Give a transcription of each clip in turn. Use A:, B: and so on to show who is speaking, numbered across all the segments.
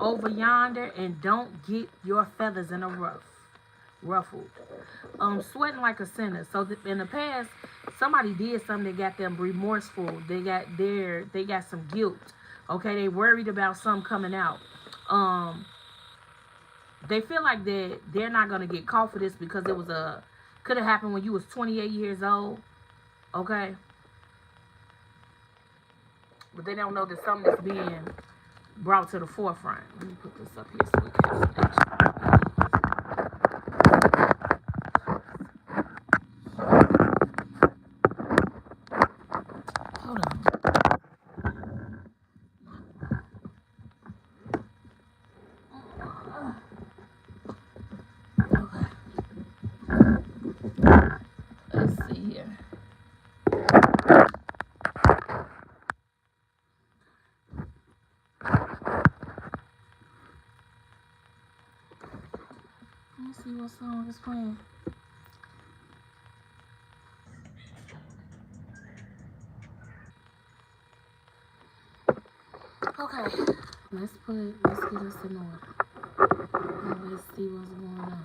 A: over yonder and don't get your feathers in a ruffled. Sweating like a sinner. So in the past, somebody did something that got them remorseful. They got some guilt. Okay, they worried about something coming out. Um, they feel like they're not gonna get caught for this because it was a could have happened when you was 28 years old. Okay, but they don't know that something is being brought to the forefront. Let me put this up here so we can have some action. Hold on. Okay. Let's see here. Let me see what song is playing. Okay. Let's get us in order. And let's see what's going on.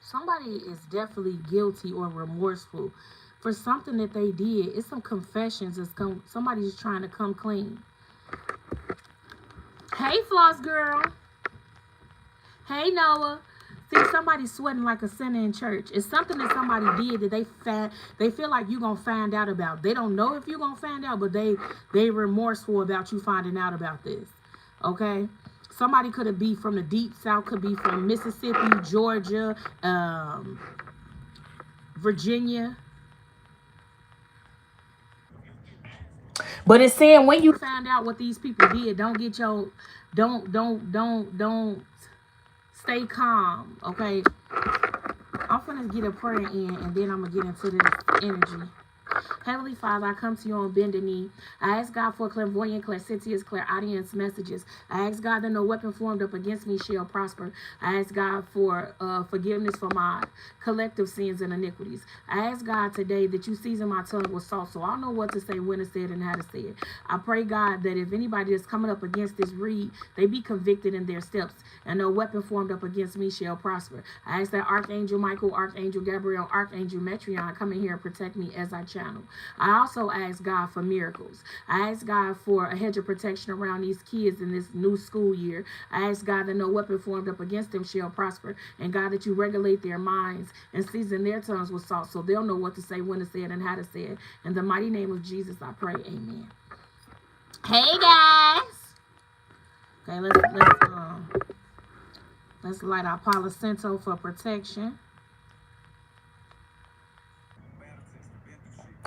A: Somebody is definitely guilty or remorseful for something that they did. It's some confessions. Somebody's trying to come clean. Hey, Floss girl. Hey, Noah. See, somebody's sweating like a sinner in church. It's something that somebody did that they feel like you're gonna find out about. They don't know if you're gonna find out, but they remorseful about you finding out about this. Okay? Somebody could be from the deep south, could be from Mississippi, Georgia, Virginia. But it's saying when you find out what these people did, don't stay calm. Okay. I'm gonna get a prayer in and then I'm gonna get into this energy. Heavenly Father, I come to you on bended knee. I ask God for clairvoyant, claircitious, clairaudience messages. I ask God that no weapon formed up against me shall prosper. I ask God for forgiveness for my collective sins and iniquities. I ask God today that you season my tongue with salt so I'll know what to say, when to say it, and how to say it. I pray, God, that if anybody is coming up against this reed, they be convicted in their steps, and no weapon formed up against me shall prosper. I ask that Archangel Michael, Archangel Gabriel, Archangel Metrion come in here and protect me as I channel. I also ask God for miracles. I ask God for a hedge of protection around these kids in this new school year. I ask God that no weapon formed up against them shall prosper. And God, that you regulate their minds and season their tongues with salt so they'll know what to say, when to say it, and how to say it. In the mighty name of Jesus, I pray. Amen. Hey, guys. Okay, let's light our Palo Santo for protection.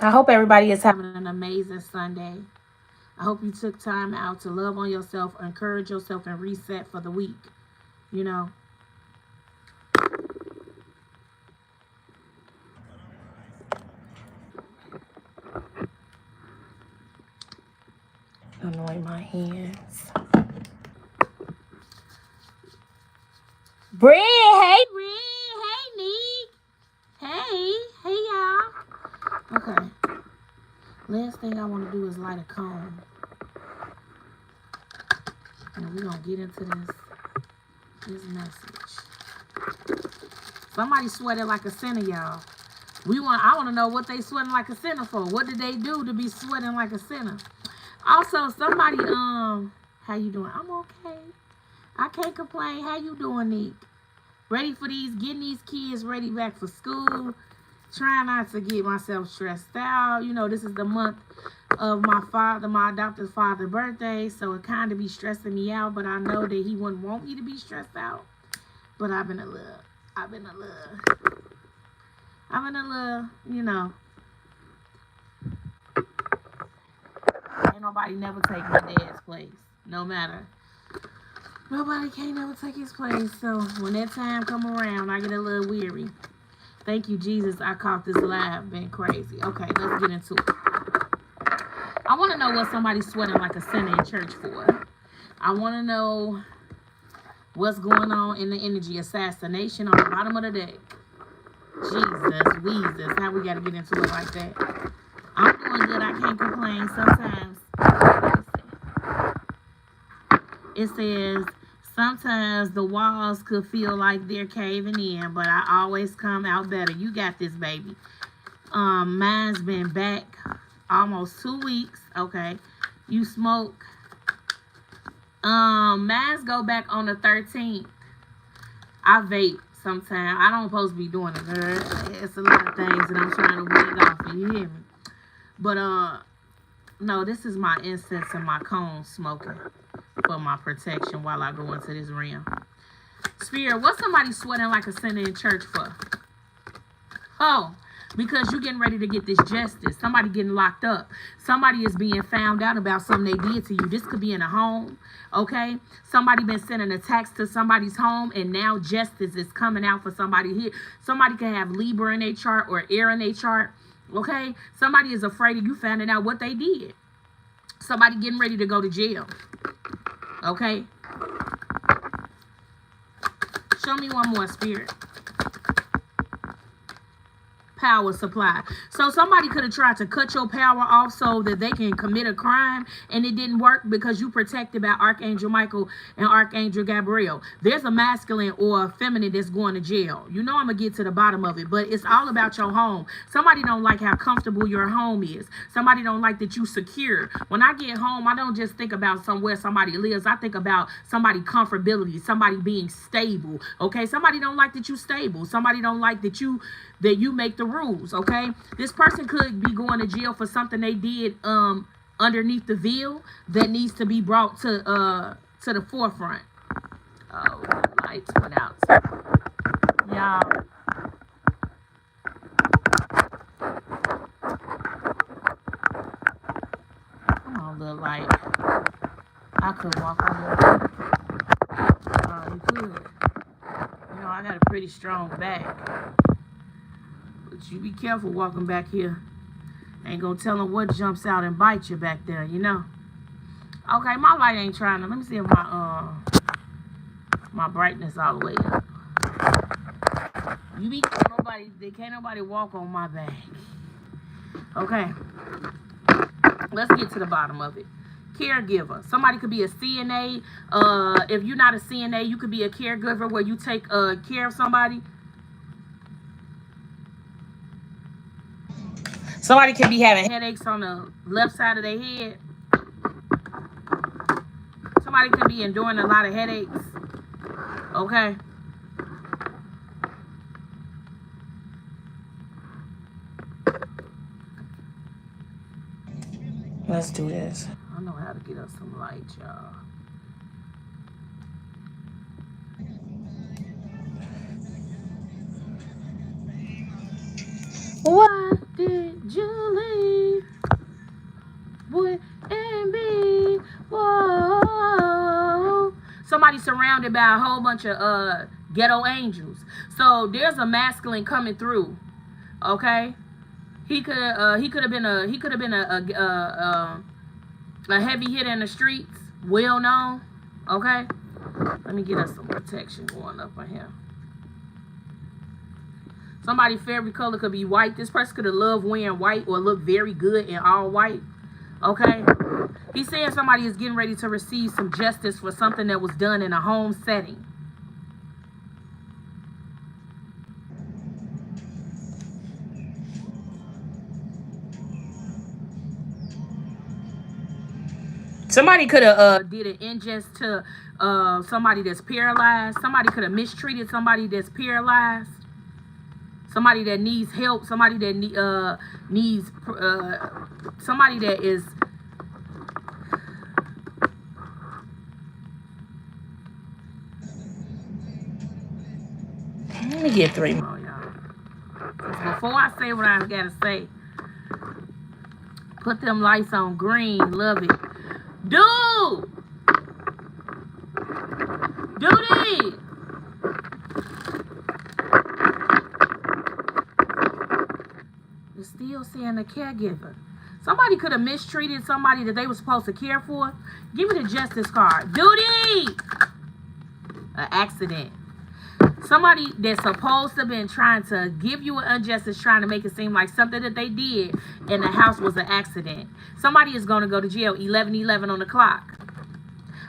A: I hope everybody is having an amazing Sunday. I hope you took time out to love on yourself, encourage yourself, and reset for the week. You know. Anoint my hands. Bree, hey Bree, hey Neek, hey y'all. Okay. Last thing I want to do is light a cone. And we're going to get into this message. Somebody sweated like a sinner, y'all. I want to know what they sweating like a sinner for. What did they do to be sweating like a sinner? Also, somebody, how you doing? I'm okay. I can't complain. How you doing, Neek? Ready for getting these kids ready back for school. Trying not to get myself stressed out. You know, this is the month of my adopted father's birthday, so it kind of be stressing me out, but I know that he wouldn't want me to be stressed out. But I've been a little, you know. Ain't nobody never take my dad's place. No matter. Nobody can't never take his place. So when that time come around, I get a little weary. Thank you, Jesus. I caught this live. Been crazy. Okay, let's get into it. I want to know what somebody's sweating like a sinner in church for. I want to know what's going on in the energy. Assassination on the bottom of the deck. Jesus, Weezus. How we gotta get into it like that? I'm doing good. I can't complain. Sometimes it says sometimes the walls could feel like they're caving in, but I always come out better. You got this, baby. Mine's been back almost 2 weeks. Okay. You smoke. Mine's go back on the 13th. I vape sometimes. I don't supposed to be doing it, girl. It's a lot of things that I'm trying to weed off. You hear me? But no, this is my incense and my cone smoking for my protection while I go into this realm. Spirit, what's somebody sweating like a sinner in church for? Oh, because you're getting ready to get this justice. Somebody getting locked up. Somebody is being found out about something they did to you. This could be in a home, okay? Somebody been sending attacks to somebody's home, and now justice is coming out for somebody here. Somebody can have Libra in their chart or air in their chart, okay? Somebody is afraid of you finding out what they did. Somebody getting ready to go to jail, okay? Show me one more, Spirit. Power supply. So somebody could have tried to cut your power off so that they can commit a crime, and it didn't work because you protected by Archangel Michael and Archangel Gabriel. There's a masculine or a feminine that's going to jail. You know I'm gonna get to the bottom of it, but it's all about your home. Somebody don't like how comfortable your home is. Somebody don't like that you secure. When I get home, I don't just think about somewhere somebody lives. I think about somebody comfortability, somebody being stable. Okay, somebody don't like that you stable. Somebody don't like that you make the rules. Okay, this person could be going to jail for something they did underneath the veil that needs to be brought to the forefront. Oh, the lights went out, y'all. Come on, little light. I could walk on your. Oh, you could. You know, I got a pretty strong back. But you be careful walking back here. Ain't gonna tell them what jumps out and bites you back there, you know. Okay, my light ain't trying to. Let me see if my brightness all the way up. Can't nobody walk on my back. Okay. Let's get to the bottom of it. Caregiver. Somebody could be a CNA. If you're not a CNA, you could be a caregiver where you take care of somebody. Somebody could be having headaches on the left side of their head. Somebody could be enduring a lot of headaches. Okay. Let's do this. I know how to get us some light, y'all. Why did you leave? Wouldn't be. Whoa. Somebody surrounded by a whole bunch of ghetto angels. So there's a masculine coming through. Okay. He could have been a heavy hitter in the streets, well known. Okay. Let me get us some protection going up on here. Somebody favorite color could be white. This person could have loved wearing white or look very good in all white. Okay. He's saying somebody is getting ready to receive some justice for something that was done in a home setting. Somebody could have did an ingest to somebody that's paralyzed. Somebody could have mistreated somebody that's paralyzed. Somebody that needs help. Somebody that needs somebody that is. Let me get 3 more, y'all. Before I say what I gotta say, put them lights on green. Love it. Dude! Duty! You're still saying a caregiver. Somebody could have mistreated somebody that they were supposed to care for. Give me the justice card. Duty! An accident. Somebody that's supposed to have been trying to give you an injustice, trying to make it seem like something that they did in the house was an accident. Somebody is going to go to jail. 11:11 on the clock.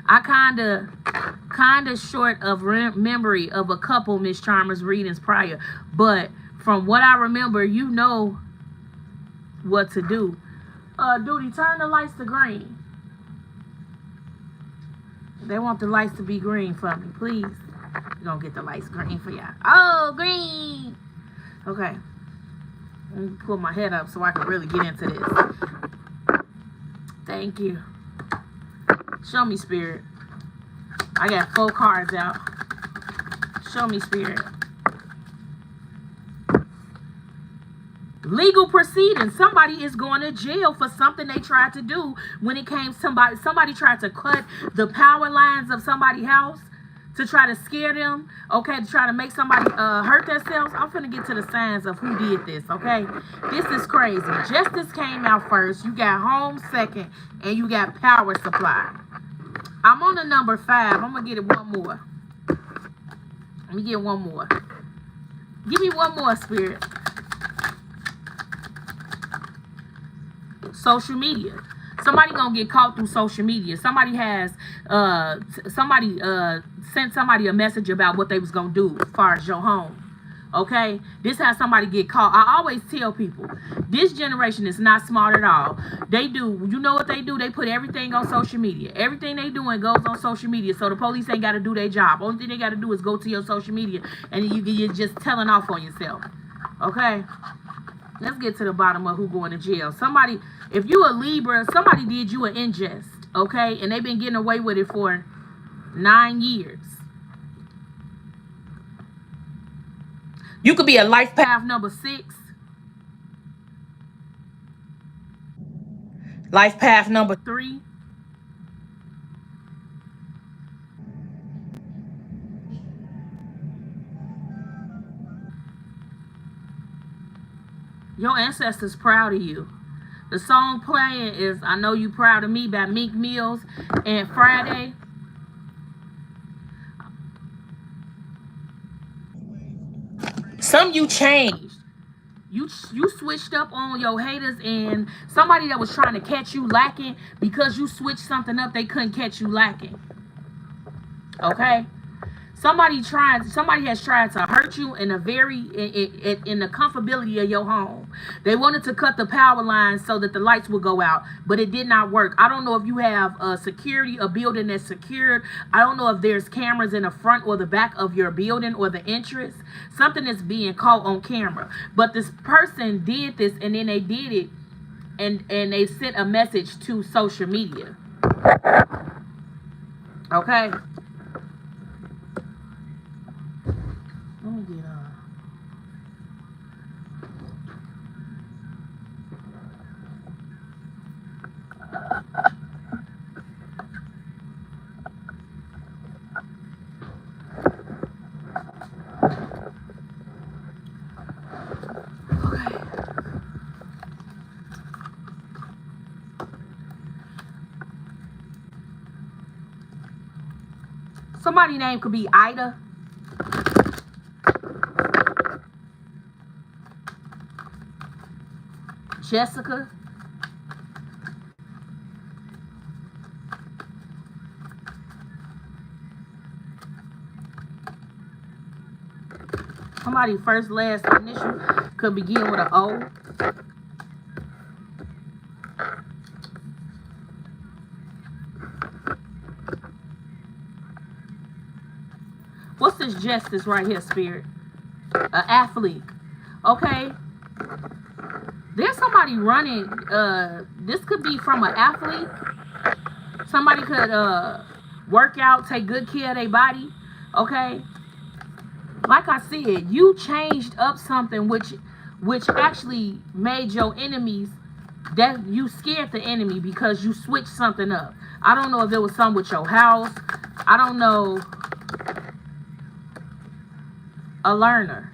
A: I kind of short of memory of a couple Miss Chalmers readings prior, but from what I remember, you know what to do. Duty, turn the lights to green. They want the lights to be green for me, please. We're gonna get the lights green for y'all. Oh, green. Okay. Let me pull my head up so I can really get into this. Thank you. Show me, Spirit. I got 4 cards out. Show me, Spirit. Legal proceedings. Somebody is going to jail for something they tried to do when it came somebody tried to cut the power lines of somebody's house to try to scare them, okay, to try to make somebody hurt themselves. I'm finna get to the signs of who did this, okay? This is crazy. Justice came out first. You got home second, and you got power supply. I'm on the number 5. I'm gonna get it one more. Let me get one more. Give me one more, Spirit. Social media. Somebody gonna get caught through social media. Somebody has sent somebody a message about what they was gonna do as far as your home. Okay, this has somebody get caught. I always tell people, this generation is not smart at all. They do, you know what they do? They put everything on social media. Everything they doing goes on social media. So the police ain't got to do their job. Only thing they got to do is go to your social media, and you're just telling off on yourself. Okay, let's get to the bottom of who going to jail. Somebody, if you a Libra, somebody did you an ingest. Okay, and they've been getting away with it for 9 years. You could be a life path number 6. Life path number 3. Your ancestors proud of you. The song playing is I Know You Proud of Me by Meek Mills and Friday. Some you changed. You switched up on your haters, and somebody that was trying to catch you lacking, because you switched something up, they couldn't catch you lacking. Okay? Somebody has tried to hurt you in in the comfortability of your home. They wanted to cut the power lines so that the lights would go out, but it did not work. I don't know if you have a building that's secured. I don't know if there's cameras in the front or the back of your building or the entrance. Something is being caught on camera. But this person did this, and then they did it, and they sent a message to social media. Okay? Let me get somebody's name could be Ida. Jessica. Somebody first, last initial could begin with an O. What's this justice right here, Spirit? An athlete. Okay. There's somebody running. This could be from an athlete. Somebody could work out, take good care of their body. Okay. Like I said, you changed up something which actually made your enemies, that you scared the enemy because you switched something up. I don't know if it was something with your house. I don't know. A learner.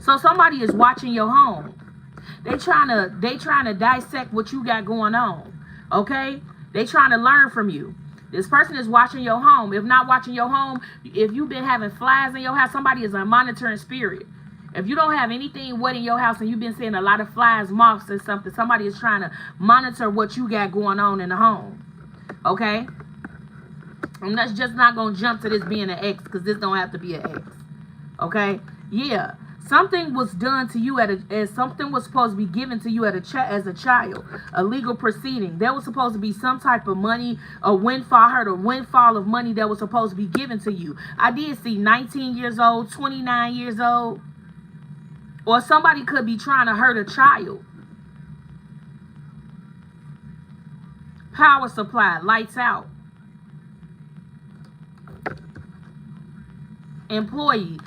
A: So somebody is watching your home. They trying to dissect what you got going on. Okay? They trying to learn from you. This person is watching your home. If not watching your home, if you've been having flies in your house, somebody is a monitoring spirit. If you don't have anything wet in your house and you've been seeing a lot of flies, moths, and something, somebody is trying to monitor what you got going on in the home. Okay? I'm just not going to jump to this being an ex, because this don't have to be an ex. Okay? Yeah. Something was done to you as something was supposed to be given to you as a child, a legal proceeding. There was supposed to be some type of money, a windfall. I heard a windfall of money that was supposed to be given to you. I did see 19 years old, 29 years old, or somebody could be trying to hurt a child. Power supply, lights out. Employee.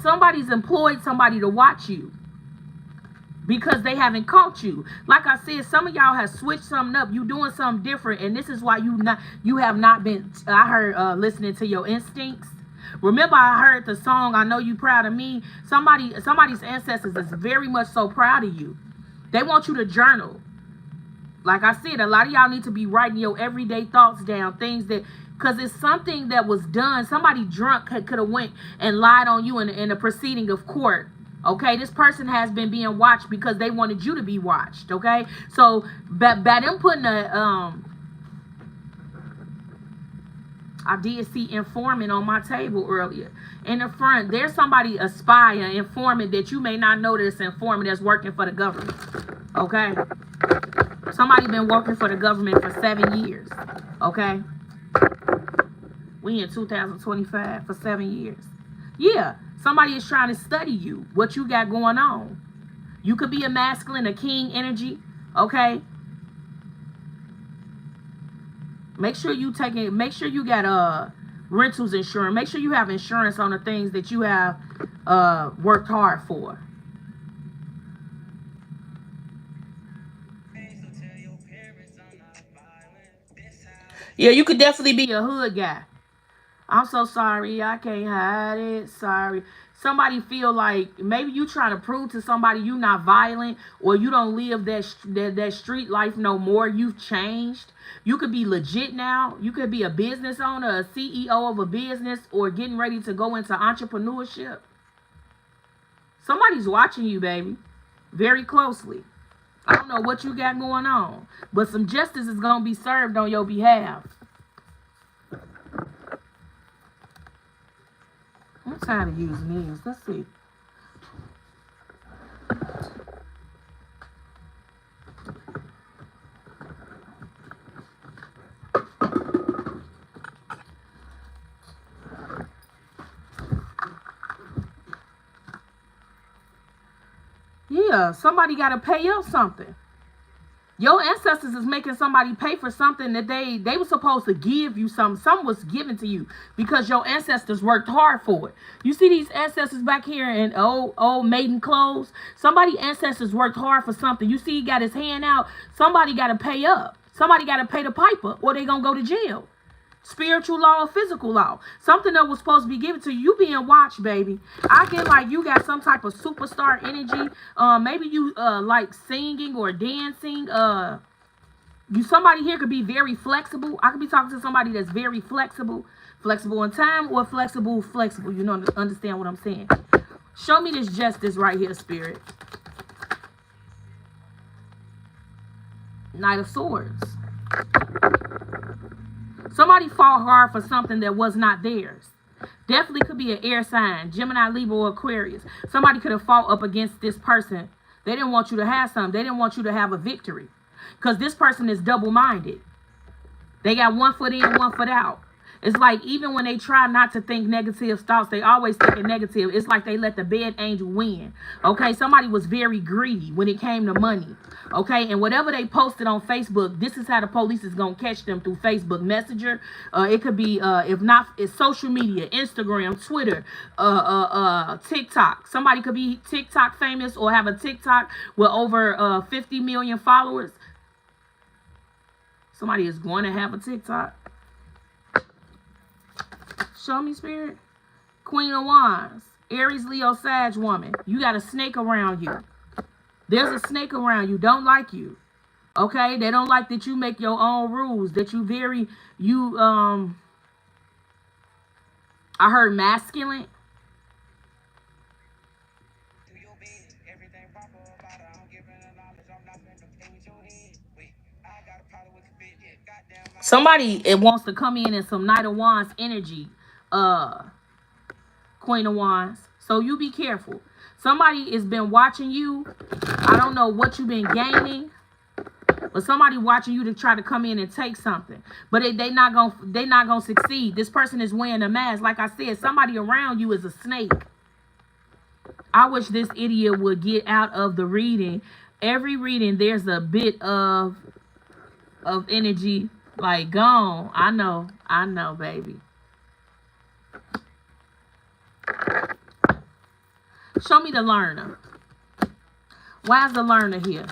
A: Somebody's employed somebody to watch you because they haven't caught you. Like I said, some of y'all have switched something up. You doing something different, and this is why you have not been. I heard listening to your instincts. Remember, I heard the song "I Know You Proud of Me." Somebody's ancestors is very much so proud of you. They want you to journal. Like I said, a lot of y'all need to be writing your everyday thoughts down, things that. Because it's something that was done. Somebody drunk could have went and lied on you in a proceeding of court. Okay, this person has been being watched because they wanted you to be watched. Okay, so by them putting I did see informant on my table earlier. In the front, there's somebody, a spy, an informant that you may not know that's informant that's working for the government. Okay, somebody been working for the government for 7 years. Okay. We in 2025 for 7 years. Yeah, somebody is trying to study you, what you got going on. You could be a masculine, a king energy, okay? Make sure you got rentals insurance. Make sure you have insurance on the things that you have worked hard for. Yeah, you could definitely be a hood guy. I'm so sorry, I can't hide it. Sorry. Somebody feel like maybe you trying to prove to somebody you not violent, or you don't live that street life no more. You've changed. You could be legit now. You could be a business owner, a CEO of a business, or getting ready to go into entrepreneurship. Somebody's watching you, baby, very closely. I don't know what you got going on, but some justice is going to be served on your behalf. I'm tired of using these. Let's see. Yeah, somebody got to pay up something. Your ancestors is making somebody pay for something that they were supposed to give you something. Something was given to you because your ancestors worked hard for it. You see these ancestors back here in old maiden clothes? Somebody ancestors worked hard for something. You see he got his hand out. Somebody got to pay up. Somebody got to pay the piper or they going to go to jail. Spiritual law or physical law. Something that was supposed to be given to you. You being watched, baby. I get like you got some type of superstar energy. Maybe you like singing or dancing. Somebody here could be very flexible. I could be talking to somebody that's very flexible. Flexible in time or flexible. You know, understand what I'm saying. Show me this justice right here, Spirit. Knight of Swords. Somebody fought hard for something that was not theirs. Definitely could be an air sign, Gemini, Libra, or Aquarius. Somebody could have fought up against this person. They didn't want you to have something. They didn't want you to have a victory. Because this person is double-minded. They got one foot in, one foot out. It's like even when they try not to think negative thoughts, they always thinking negative. It's like they let the bad angel win. Okay, somebody was very greedy when it came to money. Okay, and whatever they posted on Facebook, this is how the police is going to catch them through Facebook Messenger. It could be, if not, it's social media, Instagram, Twitter, TikTok. Somebody could be TikTok famous or have a TikTok with over 50 million followers. Somebody is going to have a TikTok. Show me, Spirit. Queen of Wands. Aries, Leo, Sag woman. You got a snake around you. There's a snake around you. Don't like you. Okay, they don't like that you make your own rules. That I heard masculine. Somebody it wants to come in some Knight of Wands energy, uh, Queen of Wands. So you be careful. Somebody has been watching you. I don't know what you've been gaining, but somebody watching you to try to come in and take something. But they not gonna succeed. This person is wearing a mask. Like I said, somebody around you is a snake. I wish this idiot would get out of the reading. Every reading, there's a bit of energy like gone. I know, baby. Show me the learner. Why is the learner here?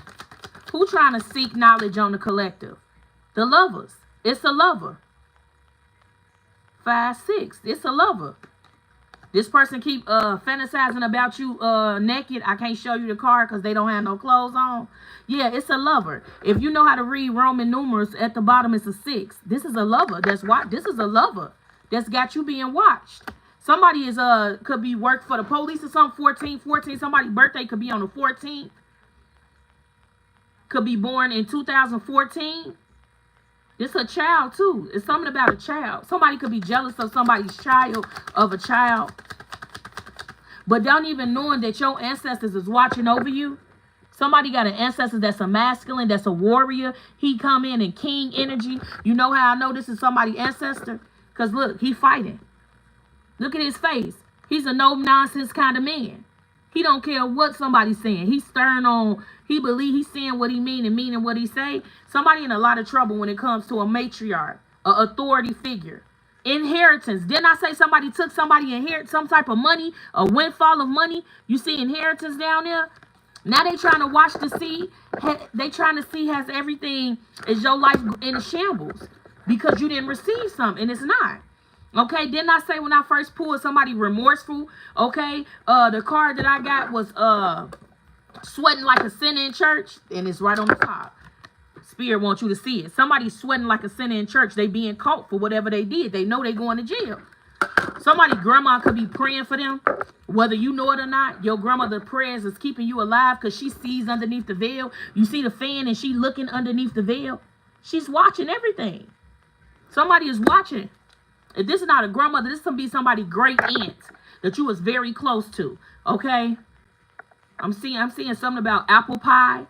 A: Who trying to seek knowledge on the collective? The lovers. It's a lover. 5, 6. It's a lover. This person keep fantasizing about you naked. I can't show you the card because they don't have no clothes on. Yeah, it's a lover. If you know how to read Roman numerals, at the bottom it's a 6. This is a lover. This is a lover that's got you being watched. Somebody is could be work for the police or something. 14. Somebody's birthday could be on the 14th. Could be born in 2014. It's a child too. It's something about a child. Somebody could be jealous of somebody's child, of a child. But don't even knowing that your ancestors is watching over you. Somebody got an ancestor that's a masculine, that's a warrior. He come in king energy. You know how I know this is somebody's ancestor? Because look, he fighting. Look at his face. He's a no-nonsense kind of man. He don't care what somebody's saying. He's stern on, he believe he's saying what he mean and meaning what he say. Somebody in a lot of trouble when it comes to a matriarch, a authority figure. Inheritance. Didn't I say somebody took somebody inherit some type of money, a windfall of money? You see inheritance down there? Now they trying to watch to see. They trying to see has everything, is your life in shambles because you didn't receive something and it's not. Okay, didn't I say when I first pulled somebody remorseful? Okay, the card that I got was sweating like a sinner in church, and it's right on the top. Spirit wants you to see it. Somebody sweating like a sinner in church. They being caught for whatever they did. They know they going to jail. Somebody grandma could be praying for them, whether you know it or not. Your grandmother's prayers is keeping you alive because she sees underneath the veil. You see the fan and she looking underneath the veil. She's watching everything. Somebody is watching. If this is not a grandmother, this is going to be somebody's great aunt that you was very close to. Okay? I'm seeing something about apple pie.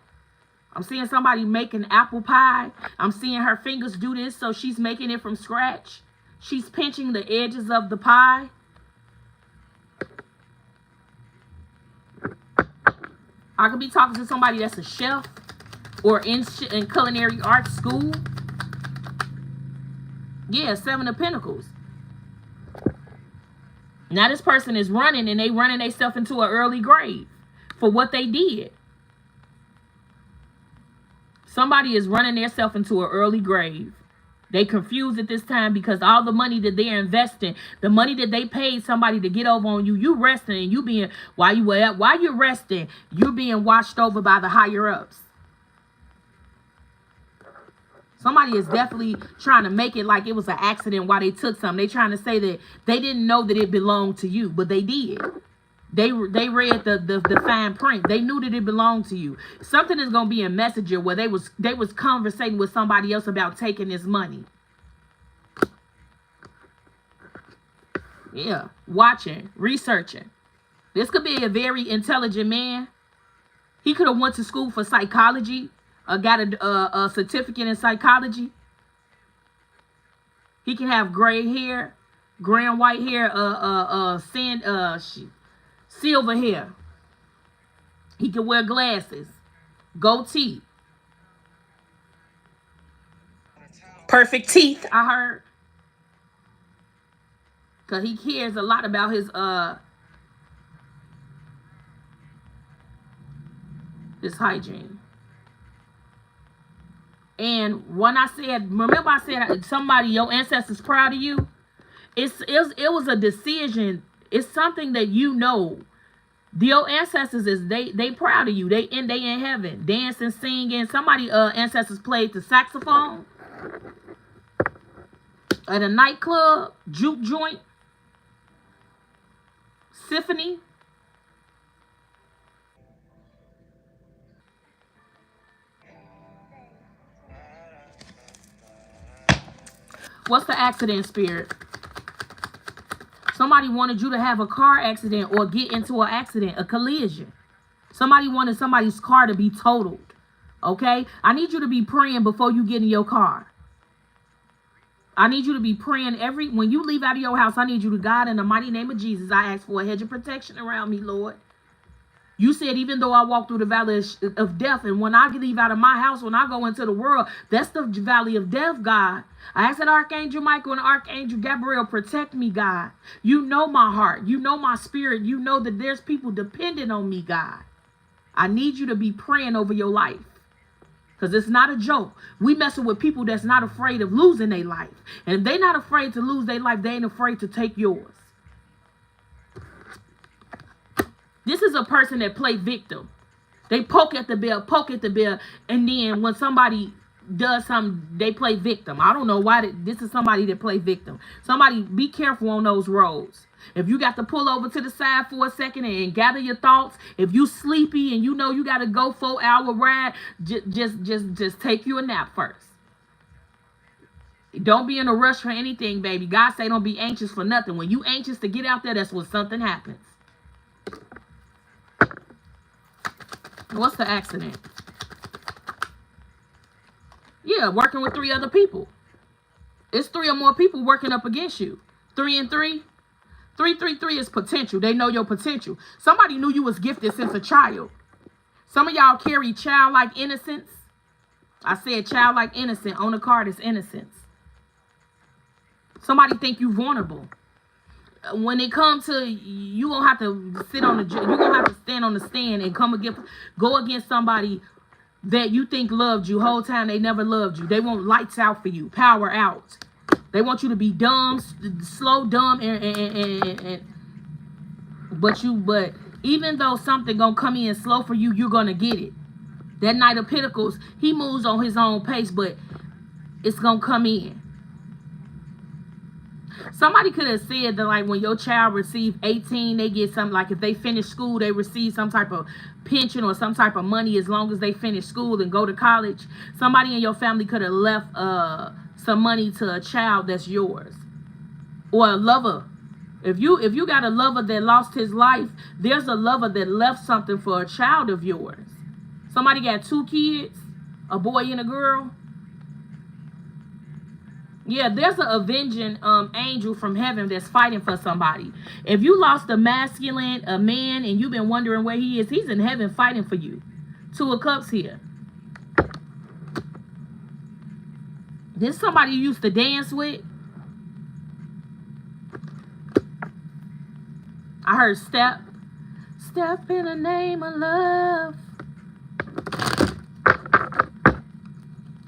A: I'm seeing somebody making apple pie. I'm seeing her fingers do this, so she's making it from scratch. She's pinching the edges of the pie. I could be talking to somebody that's a chef or in culinary arts school. Yeah, 7 of Pentacles. Now this person is running and they running themselves into an early grave for what they did. Somebody is running themselves into an early grave. They confused at this time because all the money that they're investing, the money that they paid somebody to get over on you, you resting and you being, while you're resting, you're being watched over by the higher ups. Somebody is definitely trying to make it like it was an accident while they took something. They trying to say that they didn't know that it belonged to you, but they did. They read the fine print. They knew that it belonged to you. Something is gonna be a messenger where they was conversating with somebody else about taking this money. Yeah, watching, researching. This could be a very intelligent man. He could have went to school for psychology. Got a certificate in psychology. He can have gray hair, gray and white hair, silver hair. He can wear glasses, goatee, perfect teeth. I heard, cause he cares a lot about his hygiene. And when I said, remember I said somebody, your ancestors proud of you. It was a decision. It's something that you know Your ancestors is they proud of you. They in heaven, dancing, singing. Somebody ancestors played the saxophone at a nightclub, juke joint, symphony. What's the accident spirit? Somebody wanted you to have a car accident or get into an accident, a collision. Somebody wanted somebody's car to be totaled. Okay? I need you to be praying before you get in your car. I need you to be praying when you leave out of your house. I need you to, God, in the mighty name of Jesus, I ask for a hedge of protection around me, Lord. You said, even though I walk through the valley of death, and when I leave out of my house, when I go into the world, that's the valley of death, God. I ask that Archangel Michael and Archangel Gabriel protect me, God. You know my heart. You know my spirit. You know that there's people dependent on me, God. I need you to be praying over your life. Because it's not a joke. We messing with people that's not afraid of losing their life. And if they're not afraid to lose their life, they ain't afraid to take yours. This is a person that play victim. They poke at the bell, and then when somebody does something, they play victim. I don't know why. This is somebody that play victim. Somebody, be careful on those roads. If you got to pull over to the side for a second and gather your thoughts, if you sleepy and you know you got to go 4-hour ride, just take you a nap first. Don't be in a rush for anything, baby. God say don't be anxious for nothing. When you anxious to get out there, that's when something happens. What's the accident? Yeah, working with 3 other people. It's 3 or more people working up against you. 3 and 3. 3 is potential. They know your potential. Somebody knew you was gifted since a child. Some of y'all carry childlike innocence. I said childlike innocent. On the card is innocence. Somebody think you vulnerable. When it comes to, you gonna have to sit on the, you gonna have to stand on the stand and go against somebody that you think loved you whole time. They never loved you. They want lights out for you, power out. They want you to be dumb, slow, dumb, but even though something gonna come in slow for you, you're gonna get it. That Knight of Pentacles, he moves on his own pace, but it's gonna come in. Somebody could have said that, like, when your child receives 18, they get something, like if they finish school, they receive some type of pension or some type of money as long as they finish school and go to college. Somebody in your family could have left some money to a child that's yours. Or a lover. If you got a lover that lost his life, there's a lover that left something for a child of yours. Somebody got 2 kids, a boy and a girl. Yeah, there's an avenging angel from heaven that's fighting for somebody. If you lost a masculine, a man, and you've been wondering where he is, he's in heaven fighting for you. 2 of Cups here. This is somebody you used to dance with. I heard step. Step in the name of love.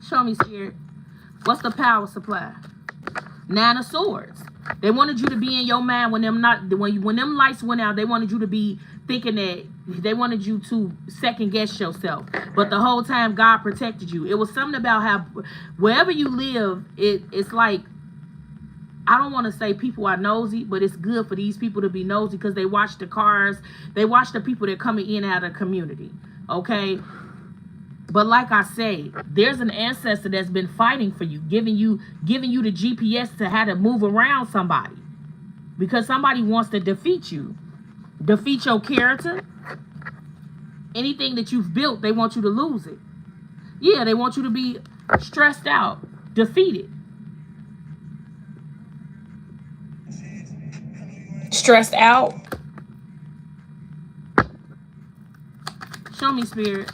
A: Show me, Spirit. What's the power supply? 9 of Swords. They wanted you to be in your mind when them lights went out. They wanted you to be thinking that they wanted you to second guess yourself. But the whole time God protected you. It was something about how wherever you live, it's like, I don't want to say people are nosy, but it's good for these people to be nosy because they watch the cars. They watch the people that coming in and out of the community. Okay? But like I say, there's an ancestor that's been fighting for you, giving you the GPS to how to move around somebody. Because somebody wants to defeat you. Defeat your character. Anything that you've built, they want you to lose it. Yeah, they want you to be stressed out, defeated. Stressed out. Show me, Spirit.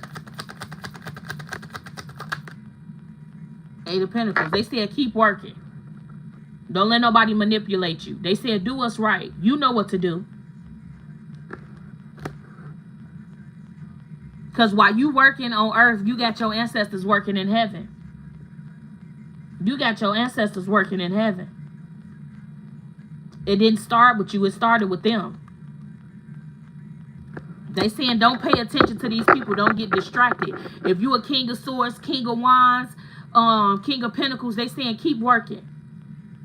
A: 8 of Pentacles. They said keep working. Don't let nobody manipulate you. They said do what's right. You know what to do. Because while you working on earth, you got your ancestors working in heaven. You got your ancestors working in heaven. It didn't start with you. It started with them. They saying don't pay attention to these people. Don't get distracted. If you a King of Swords, King of Wands, King of Pentacles, they saying keep working.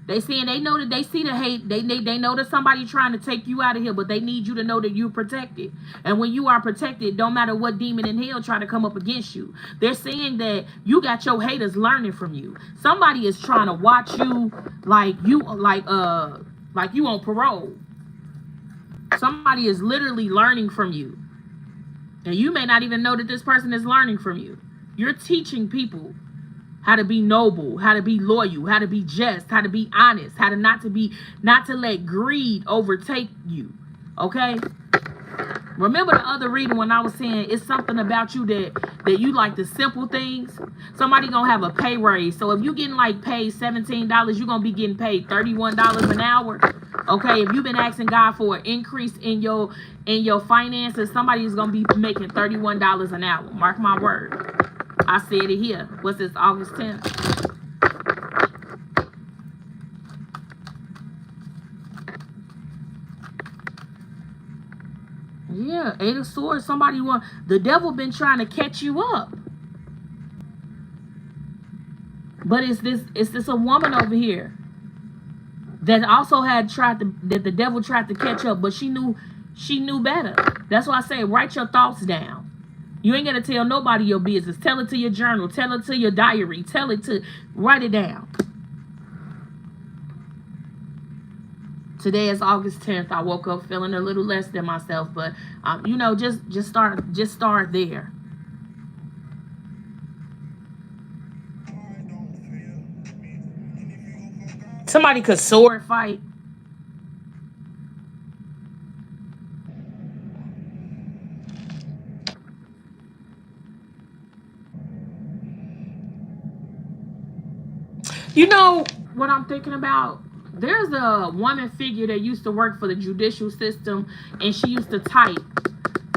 A: They saying they know that they see the hate. They know that somebody trying to take you out of here, but they need you to know that you're protected. And when you are protected, don't matter what demon in hell try to come up against you. They're saying that you got your haters learning from you. Somebody is trying to watch you like you on parole. Somebody is literally learning from you. And you may not even know that this person is learning from you. You're teaching people how to be noble, how to be loyal, how to be just, how to be honest, how to not to let greed overtake you. Okay? Remember the other reading when I was saying it's something about you that you like the simple things. Somebody gonna have a pay raise. So if you getting like paid $17, you're gonna be getting paid $31 an hour. Okay, if you've been asking God for an increase in your finances, somebody is gonna be making $31 an hour. Mark my word. I said it here. What's this, August 10th? Yeah, 8 of Swords. The devil been trying to catch you up. But it's this a woman over here that also that the devil tried to catch up, but she knew better. That's why I say write your thoughts down. You ain't gonna tell nobody your business. Tell it to your journal. Tell it to your diary. Write it down. Today is August 10th. I woke up feeling a little less than myself, but just start there. Somebody could sword fight. You know what I'm thinking about? There's a woman figure that used to work for the judicial system, and she used to type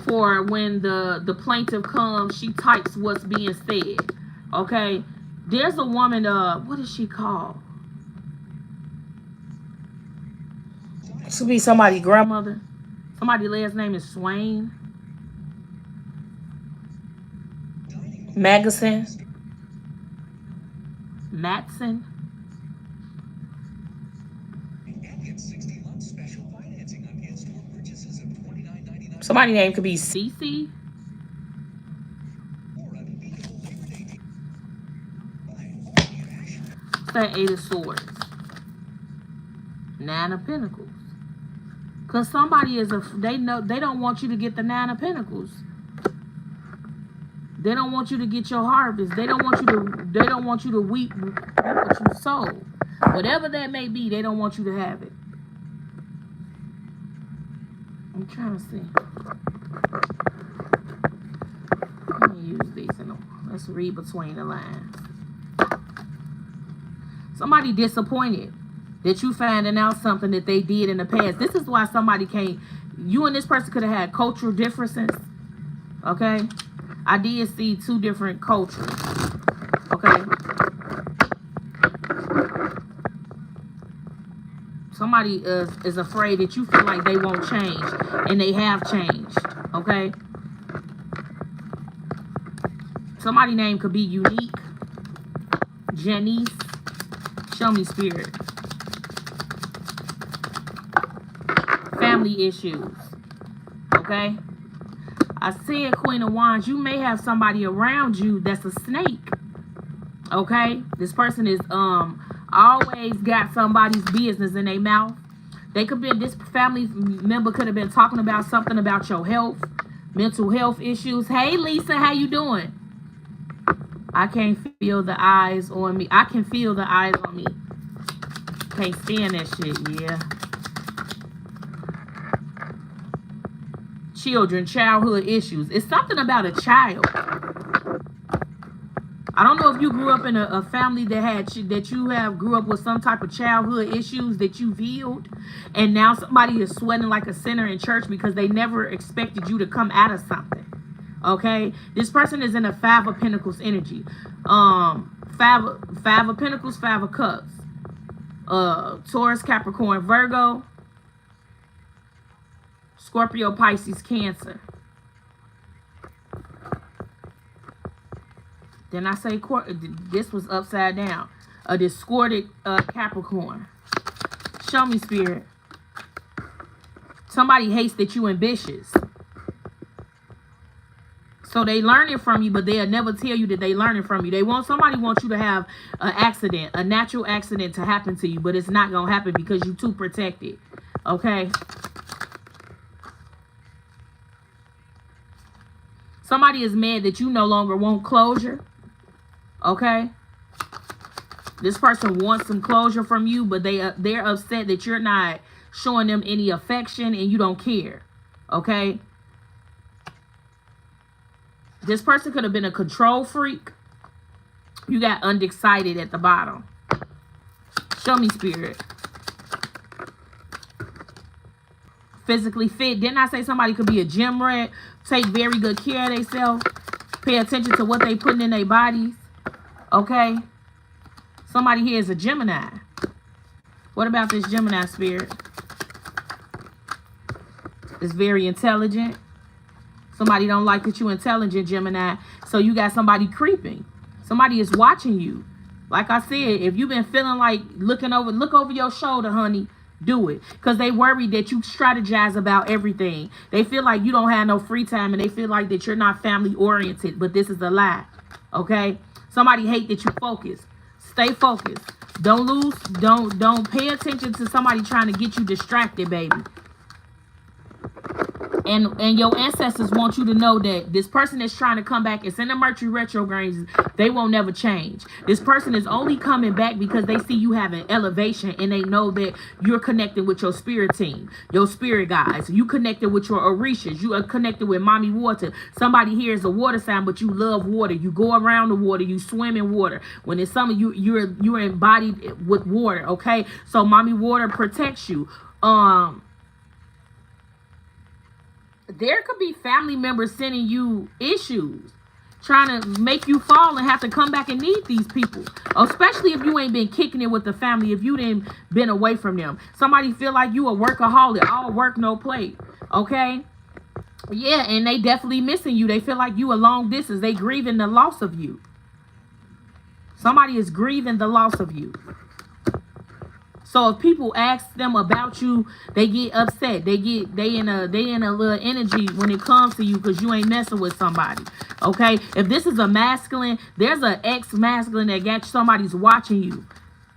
A: for when the plaintiff comes. She types what's being said. Okay? There's a woman, what is she called? This could be somebody's grandmother. Somebody's last name is Swain. Magazine. Matson. Somebody name could be Cece. That 8 of Swords. 9 of Pentacles. Because somebody they don't want you to get the 9 of Pentacles. They don't want you to get your harvest. They don't want you to weep what you sow. Whatever that may be, they don't want you to have it. I'm trying to see. Let me use these. Let's read between the lines. Somebody disappointed that you finding out something that they did in the past. This is why somebody can't. You and this person could have had cultural differences. Okay? I did see 2 different cultures. Okay? Somebody is afraid that you feel like they won't change, and they have changed. Okay? Somebody's name could be Unique, Janice. Show me, Spirit. Family issues. Okay? I said, Queen of Wands, you may have somebody around you that's a snake. Okay? This person is always got somebody's business in their mouth. This family member could have been talking about something about your health, mental health issues. Hey, Lisa, how you doing? I can't feel the eyes on me. I can feel the eyes on me. Can't stand that shit, yeah. Childhood issues. It's something about a child. I don't know if you grew up in a family that grew up with some type of childhood issues that you've healed, and now somebody is sweating like a sinner in church because they never expected you to come out of something. Okay, this person is in a 5 of Pentacles energy. 5 of Pentacles, 5 of Cups. Taurus, Capricorn, Virgo, Scorpio, Pisces, Cancer. Then I say this was upside down. A discordant Capricorn. Show me, Spirit. Somebody hates that you ambitious. So they learning from you, but they'll never tell you that they learning from you. Somebody wants you to have an accident, a natural accident to happen to you, but it's not going to happen because you're too protected. Okay? Somebody is mad that you no longer want closure. Okay? This person wants some closure from you, but they're upset that you're not showing them any affection and you don't care. Okay? This person could have been a control freak. You got undecided at the bottom. Show me, Spirit. Physically fit. Didn't I say somebody could be a gym rat? Take very good care of themselves. Pay attention to what they putting in their bodies. Okay? Somebody here is a Gemini. What about this Gemini, Spirit? It's very intelligent. Somebody don't like that you intelligent, Gemini. So you got somebody creeping. Somebody is watching you. Like I said, if you've been feeling like look over your shoulder, honey, do it. Because they worry that you strategize about everything. They feel like you don't have no free time and they feel like that you're not family oriented. But this is a lie. Okay? Somebody hate that you focus. Stay focused. Don't lose. Don't pay attention to somebody trying to get you distracted, baby. And your ancestors want you to know that this person that's trying to come back, it's in the Mercury retrogrades, they won't never change. This person is only coming back because they see you having elevation and they know that you're connected with your spirit team, your spirit guides. You connected with your Orishas. You are connected with Mommy Water. Somebody here is a water sign, but you love water. You go around the water. You swim in water. When it's summer, you're embodied with water. Okay, so Mommy Water protects you. There could be family members sending you issues, trying to make you fall and have to come back and need these people. Especially if you ain't been kicking it with the family, if you didn't been away from them. Somebody feel like you a workaholic, all work, no play. Okay? Yeah, and they definitely missing you. They feel like you a long distance. They grieving the loss of you. Somebody is grieving the loss of you. So if people ask them about you, they get upset. They in a little energy when it comes to you because you ain't messing with somebody. Okay? If this is a masculine, there's an ex-masculine that got somebody's watching you.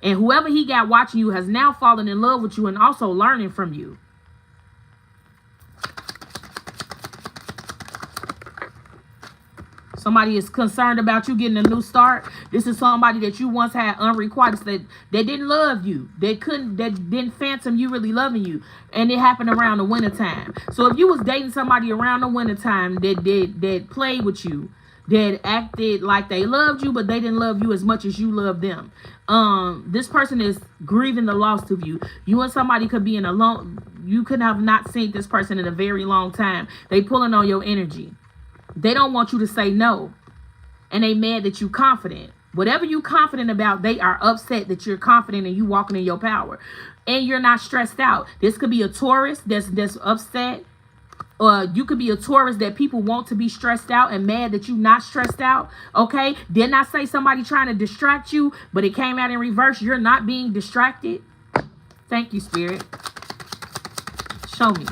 A: And whoever he got watching you has now fallen in love with you and also learning from you. Somebody is concerned about you getting a new start. This is somebody that you once had unrequited, that they didn't love you. They didn't phantom you really loving you. And it happened around the wintertime. So if you was dating somebody around the wintertime that played with you, that acted like they loved you, but they didn't love you as much as you loved them. This person is grieving the loss of you. You and somebody could be in a long, you could have not seen this person in a very long time. They pulling on your energy. They don't want you to say no. And they mad that you confident. Whatever you confident about, they are upset that you're confident and you walking in your power. And you're not stressed out. This could be a Taurus that's upset. You could be a Taurus that people want to be stressed out and mad that you're not stressed out. Okay? Didn't I say somebody trying to distract you, but it came out in reverse? You're not being distracted. Thank you, Spirit. Show me.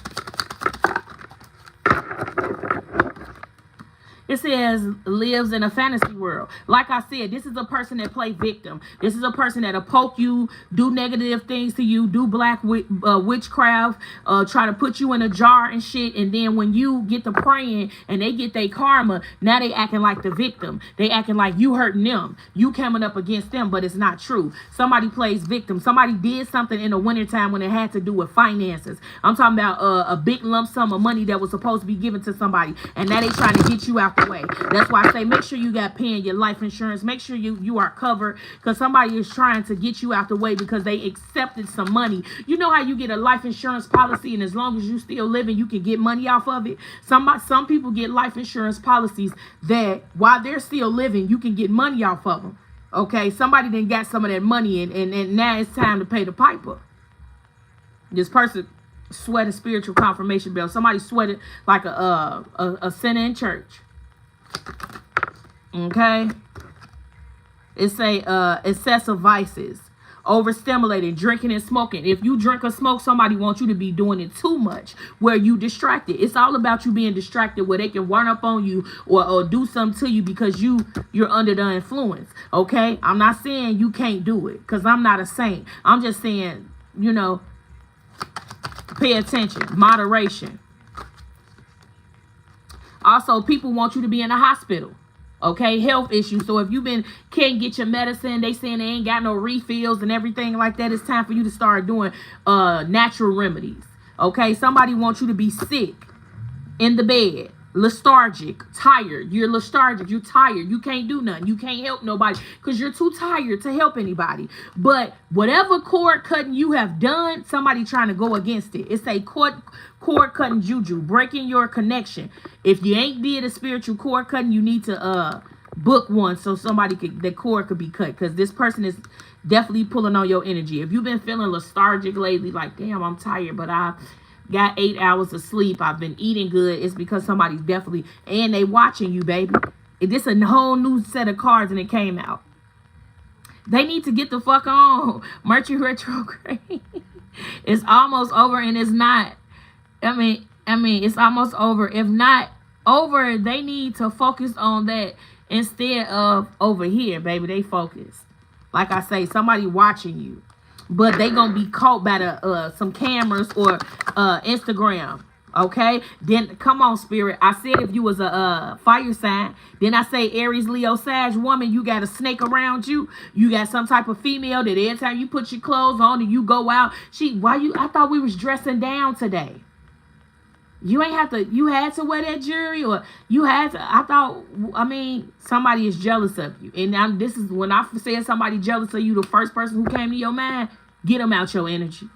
A: It says lives in a fantasy world. Like I said, this is a person that play victim. This is a person that'll poke you, do negative things to you, do black witchcraft, try to put you in a jar and shit. And then when you get to praying and they get their karma, now they acting like the victim. They acting like you hurting them. You coming up against them, but it's not true. Somebody plays victim. Somebody did something in the wintertime when it had to do with finances. I'm talking about a big lump sum of money that was supposed to be given to somebody. And now they trying to get you out the way. That's why I say make sure you got paying your life insurance. Make sure you are covered, because somebody is trying to get you out the way because they accepted some money. You know how you get a life insurance policy and as long as you still living, you can get money off of it? Some people get life insurance policies that while they're still living, you can get money off of them. Okay, somebody then got some of that money and now it's time to pay the piper. This person sweated spiritual confirmation bell. Somebody sweated like a sinner in church. Okay. It say excessive vices, overstimulated, drinking and smoking. If you drink or smoke, somebody wants you to be doing it too much where you distracted. It's all about you being distracted where they can run up on you or do something to you because you're under the influence. Okay, I'm not saying you can't do it because I'm not a saint. I'm just saying, you know, pay attention, moderation. Also, people want you to be in a hospital. Okay, health issues. So if you can't get your medicine, they saying they ain't got no refills and everything like that, it's time for you to start doing natural remedies. Okay, somebody wants you to be sick, in the bed, lethargic, tired. You're lethargic, you're tired, you can't do nothing, you can't help nobody because you're too tired to help anybody. But whatever cord cutting you have done, somebody trying to go against it. It's a cord cutting juju, breaking your connection. If you ain't did a spiritual cord cutting, you need to book one so the cord could be cut, because this person is definitely pulling on your energy. If you've been feeling lethargic lately, like, damn, I'm tired, but I got 8 hours of sleep, I've been eating good, it's because somebody's definitely, and they watching you, baby. This a whole new set of cards and it came out. They need to get the fuck on. Mercury retrograde. It's almost over, and it's not. I mean, it's almost over. If not over, they need to focus on that instead of over here, baby. They focus. Like I say, somebody watching you, but they gonna be caught by some cameras or Instagram. Okay, then come on, spirit. I said if you was a fire sign, then I say Aries, Leo, Sag woman, you got a snake around you. You got some type of female that every time you put your clothes on and you go out, I thought we was dressing down today. You ain't have to, you had to wear that jewelry, or you had to, somebody is jealous of you. And this is when I said somebody jealous of you, the first person who came to your mind, get them out your energy.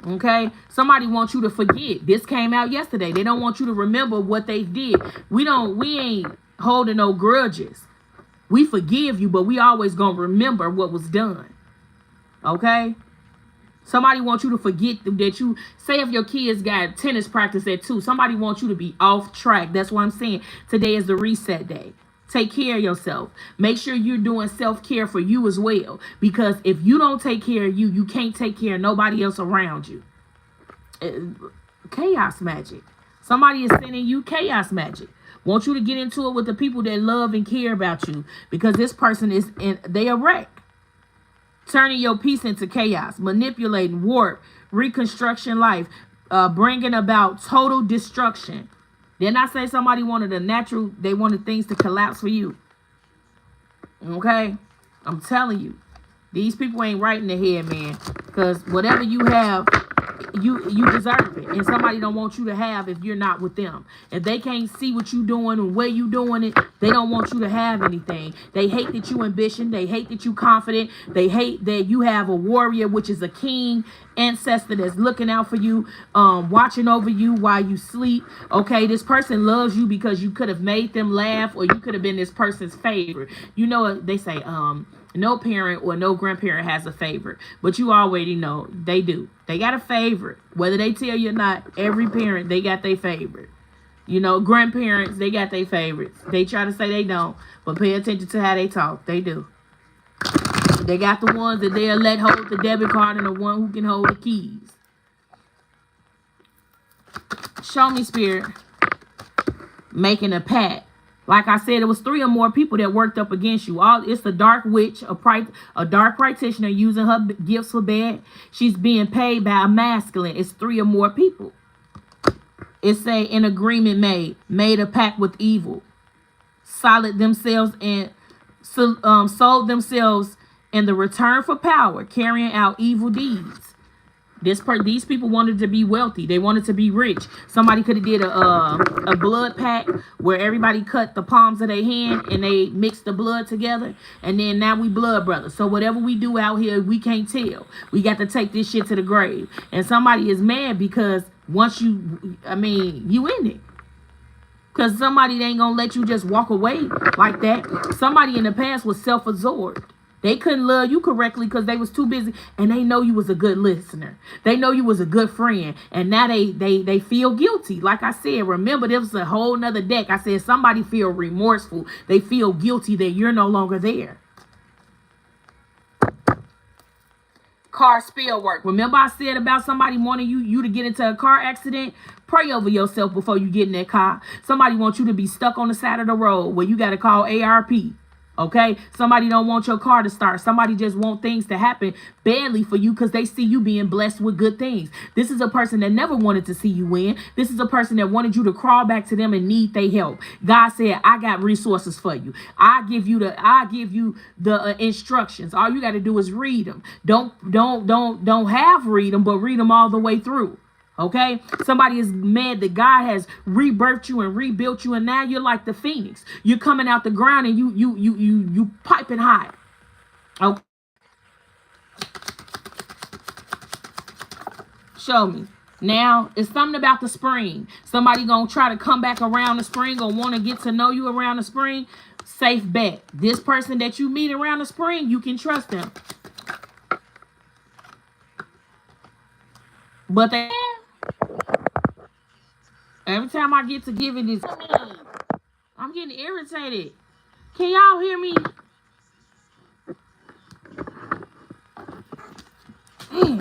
A: Okay, somebody wants you to forget. This came out yesterday. They don't want you to remember what they did. We ain't holding no grudges. We forgive you, but we always gonna remember what was done. Okay, somebody wants you to forget that you say if your kids got tennis practice at 2, somebody wants you to be off track. That's what I'm saying. Today is the reset day. Take care of yourself. Make sure you're doing self-care for you as well. Because if you don't take care of you, you can't take care of nobody else around you. Chaos magic. Somebody is sending you chaos magic. Want you to get into it with the people that love and care about you. Because this person they a wreck. Turning your peace into chaos. Manipulating, warp, reconstruction life. Bringing about total destruction. Then I say somebody wanted they wanted things to collapse for you. Okay? I'm telling you. These people ain't right in the head, man. Because whatever you have, you deserve it. And somebody don't want you to have if you're not with them. If they can't see what you doing and where you doing it, they don't want you to have anything. They hate that you ambition. They hate that you confident. They hate that you have a warrior, which is a king ancestor that's looking out for you, watching over you while you sleep. Okay, this person loves you because you could have made them laugh, or you could have been this person's favorite. You know, they say no parent or no grandparent has a favorite, but you already know they do. They got a favorite, whether they tell you or not. Every parent, they got their favorite. You know, grandparents, they got their favorites. They try to say they don't, but pay attention to how they talk. They do. They got the ones that they'll let hold the debit card and the one who can hold the keys. Show me, spirit. Making a pact. Like I said, it was 3 or more people that worked up against you. It's a dark witch, a dark practitioner using her gifts for bad. She's being paid by a masculine. It's 3 or more people. It's an agreement made a pact with evil, sold themselves in the return for power, carrying out evil deeds. These people wanted to be wealthy. They wanted to be rich. Somebody could have did a blood pact where everybody cut the palms of their hand and they mixed the blood together. And then now we blood brothers. So whatever we do out here, we can't tell. We got to take this shit to the grave. And somebody is mad because once you in it. Because somebody ain't going to let you just walk away like that. Somebody in the past was self-absorbed. They couldn't love you correctly because they was too busy, and they know you was a good listener. They know you was a good friend, and now they feel guilty. Like I said, remember, there was a whole nother deck. I said somebody feel remorseful. They feel guilty that you're no longer there. Car spill work. Remember I said about somebody wanting you to get into a car accident? Pray over yourself before you get in that car. Somebody wants you to be stuck on the side of the road where you got to call ARP. Okay? Somebody don't want your car to start. Somebody just want things to happen badly for you because they see you being blessed with good things. This is a person that never wanted to see you win. This is a person that wanted you to crawl back to them and need their help. God said, I got resources for you. I give you the instructions. All you got to do is read them. Don't half read them, but read them all the way through. Okay, somebody is mad that God has rebirthed you and rebuilt you, and now you're like the phoenix. You're coming out the ground and you piping hot. Okay, show me. Now it's something about the spring. Somebody gonna try to come back around the spring or want to get to know you around the spring. Safe bet. This person that you meet around the spring, you can trust them. But they. Every time I get to giving this, I'm getting irritated. Can y'all hear me? Damn.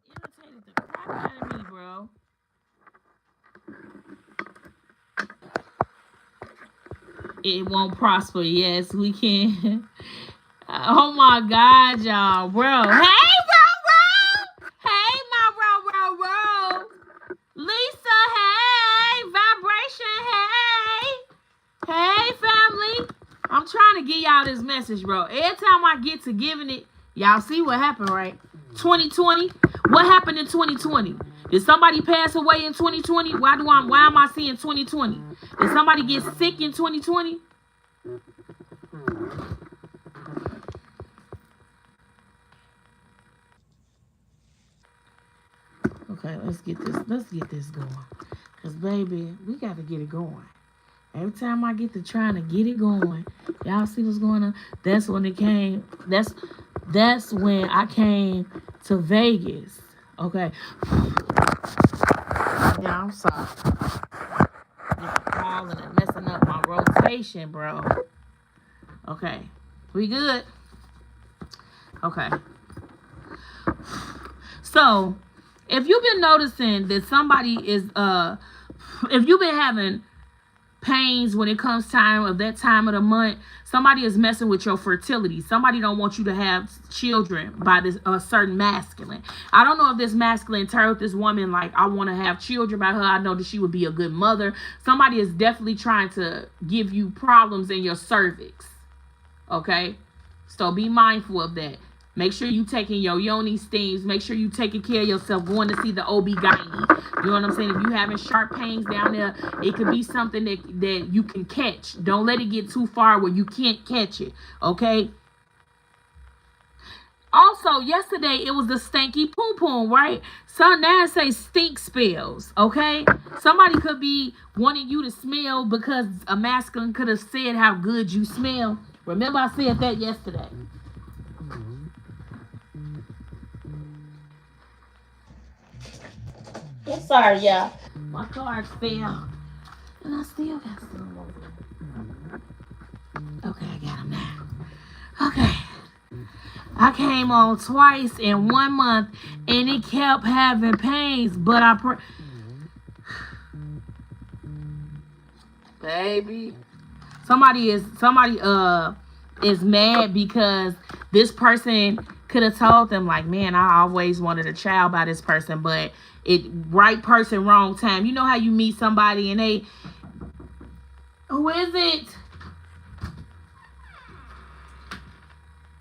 A: Just irritated the crap out of me, bro. It won't prosper. Yes, we can. Oh my God, y'all, bro. Hey, bro. Hey, my bro. Lisa, hey. Vibration, hey. Hey, family. I'm trying to get y'all this message, bro. Every time I get to giving it, y'all see what happened, right? 2020. What happened in 2020? Did somebody pass away in 2020? Why am I seeing 2020? Did somebody get sick in 2020? Okay, let's get this going. Cause baby, we gotta get it going. Every time I get to trying to get it going, y'all see what's going on? That's when it came. That's when I came to Vegas. Okay. Yeah, I'm sorry. Falling and messing up my rotation, bro. Okay. We good? Okay. So, if you've been noticing that somebody is, if you've been having pains when it comes time of that time of the month, somebody is messing with your fertility. Somebody don't want you to have children by this certain masculine. I don't know if this masculine told this woman like, I want to have children by her. I know that she would be a good mother. Somebody is definitely trying to give you problems in your cervix. Okay, so be mindful of that. Make sure you taking your yoni steams. Make sure you taking care of yourself. Going to see the OB-GYN. You know what I'm saying? If you having sharp pains down there, it could be something that you can catch. Don't let it get too far where you can't catch it. Okay? Also, yesterday it was the stinky poom poom, right? So now it says stink spells. Okay? Somebody could be wanting you to smell because a masculine could have said how good you smell. Remember I said that yesterday. I'm sorry, y'all. My cards fell. And I still got some over. Okay, I got them now. Okay. I came on twice in 1 month and it kept having pains, but baby. Somebody is mad because this person could have told them like, man, I always wanted a child by this person, but right person, wrong time. You know how you meet somebody and who is it?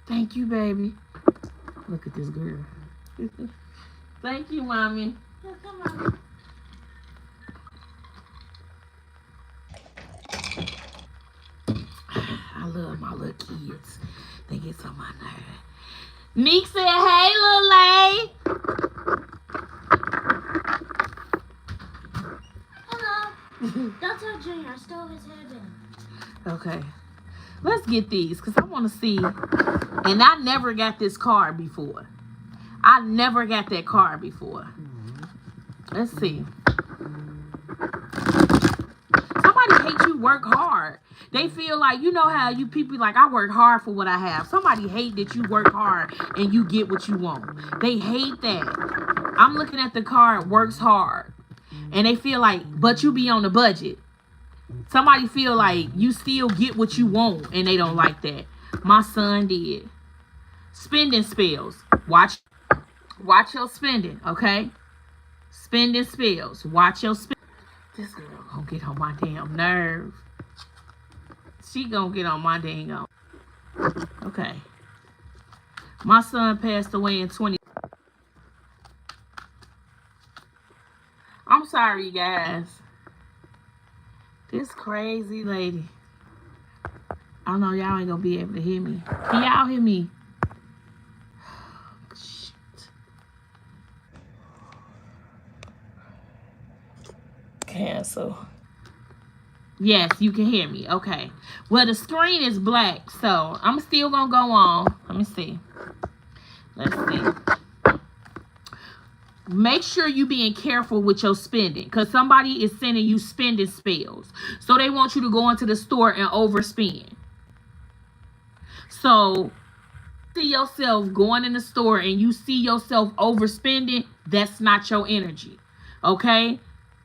A: Thank you, baby. Look at this girl. Thank you, mommy. Come on. I love my little kids. They get on my nerve. Neek said, hey, little lady.
B: Hello. Don't tell Junior. I stole his head in.
A: Okay. Let's get these because I want to see. And I never got this card before. I never got that card before. Let's see. Somebody hates you work hard. They feel like, you know how you people like, I work hard for what I have. Somebody hate that you work hard and you get what you want. They hate that. I'm looking at the card, works hard. And they feel like, but you be on the budget. Somebody feel like you still get what you want and they don't like that. My son did. Spending spells. Watch your spending, okay? Spending spells. Watch your spending. This girl gonna get on my damn nerve. She gonna get on my dang on. Okay. My son passed away in 20. I'm sorry, guys. This crazy lady. I know y'all ain't gonna be able to hear me. Can y'all hear me? Shit. Cancel. Yes, you can hear me. Okay. Well, the screen is black, so I'm still gonna go on. Let me see. Let's see. Make sure you being careful with your spending because somebody is sending you spending spells. So they want you to go into the store and overspend. So see yourself going in the store and you see yourself overspending, that's not your energy. Okay?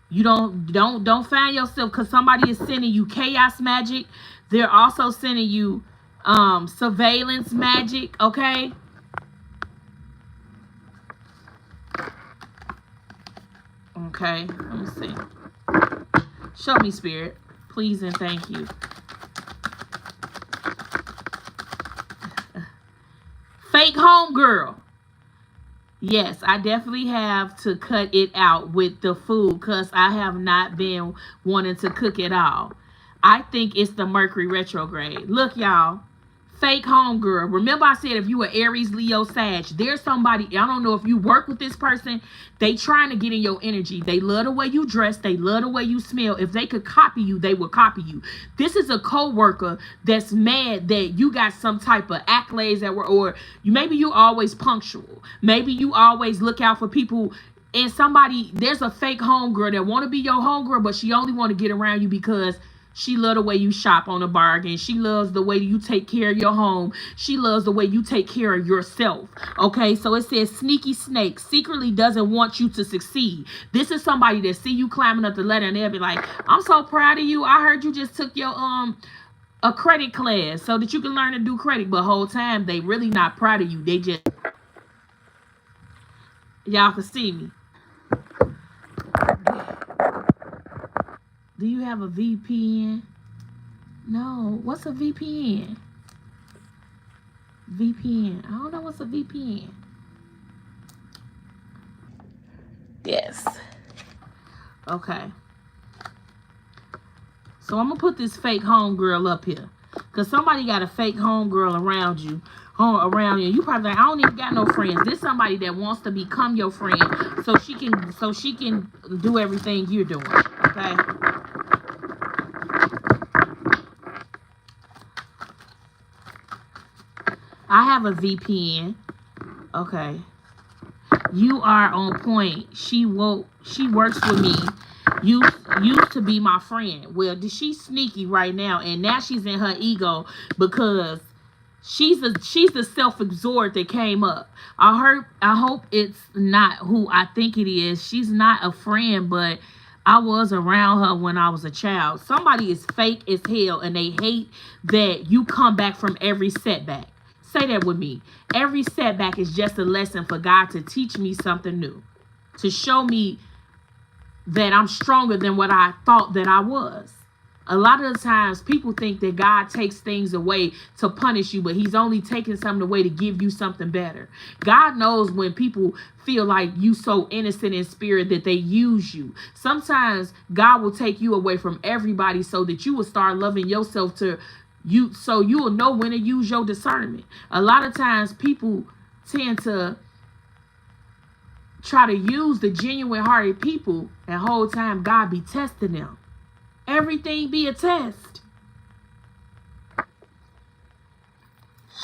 A: You don't find yourself because somebody is sending you chaos magic. They're also sending you surveillance magic, okay? Okay, let me see. Show me, Spirit. Please and thank you. Fake home girl. Yes, I definitely have to cut it out with the food because I have not been wanting to cook at all. I think it's the Mercury retrograde. Look, y'all. Fake homegirl. Remember I said if you are Aries, Leo, Sag, there's somebody, I don't know if you work with this person, they trying to get in your energy. They love the way you dress. They love the way you smell. If they could copy you, they would copy you. This is a co-worker that's mad that you got some type of accolades that were, or maybe you always punctual. Maybe you always look out for people. And somebody, there's a fake homegirl that want to be your homegirl, but she only want to get around you because she loves the way you shop on a bargain. She loves the way you take care of your home. She loves the way you take care of yourself. Okay, so it says sneaky snake secretly doesn't want you to succeed. This is somebody that see you climbing up the ladder and they'll be like, I'm so proud of you. I heard you just took your a credit class so that you can learn to do credit. But whole time they really not proud of you. They just, y'all can see me. Do you have a VPN? No. What's a VPN? VPN. I don't know what's a VPN. Yes. Okay. So I'm going to put this fake homegirl up here. Because somebody got a fake homegirl around you. You probably like, I don't even got no friends. This somebody that wants to become your friend so she can do everything you're doing. Okay? I have a VPN. Okay. You are on point. She works with me. Used to be my friend. Well, she's sneaky right now, and now she's in her ego because she's the self-absorbed that came up. I hope it's not who I think it is. She's not a friend, but I was around her when I was a child. Somebody is fake as hell, and they hate that you come back from every setback. Say that with me. Every setback is just a lesson for God to teach me something new. To show me that I'm stronger than what I thought that I was. A lot of the times people think that God takes things away to punish you, but he's only taking something away to give you something better. God knows when people feel like you so innocent in spirit that they use you. Sometimes God will take you away from everybody so that you will start loving yourself so you will know when to use your discernment. A lot of times people tend to try to use the genuine hearted people, and whole time God be testing them. Everything be a test.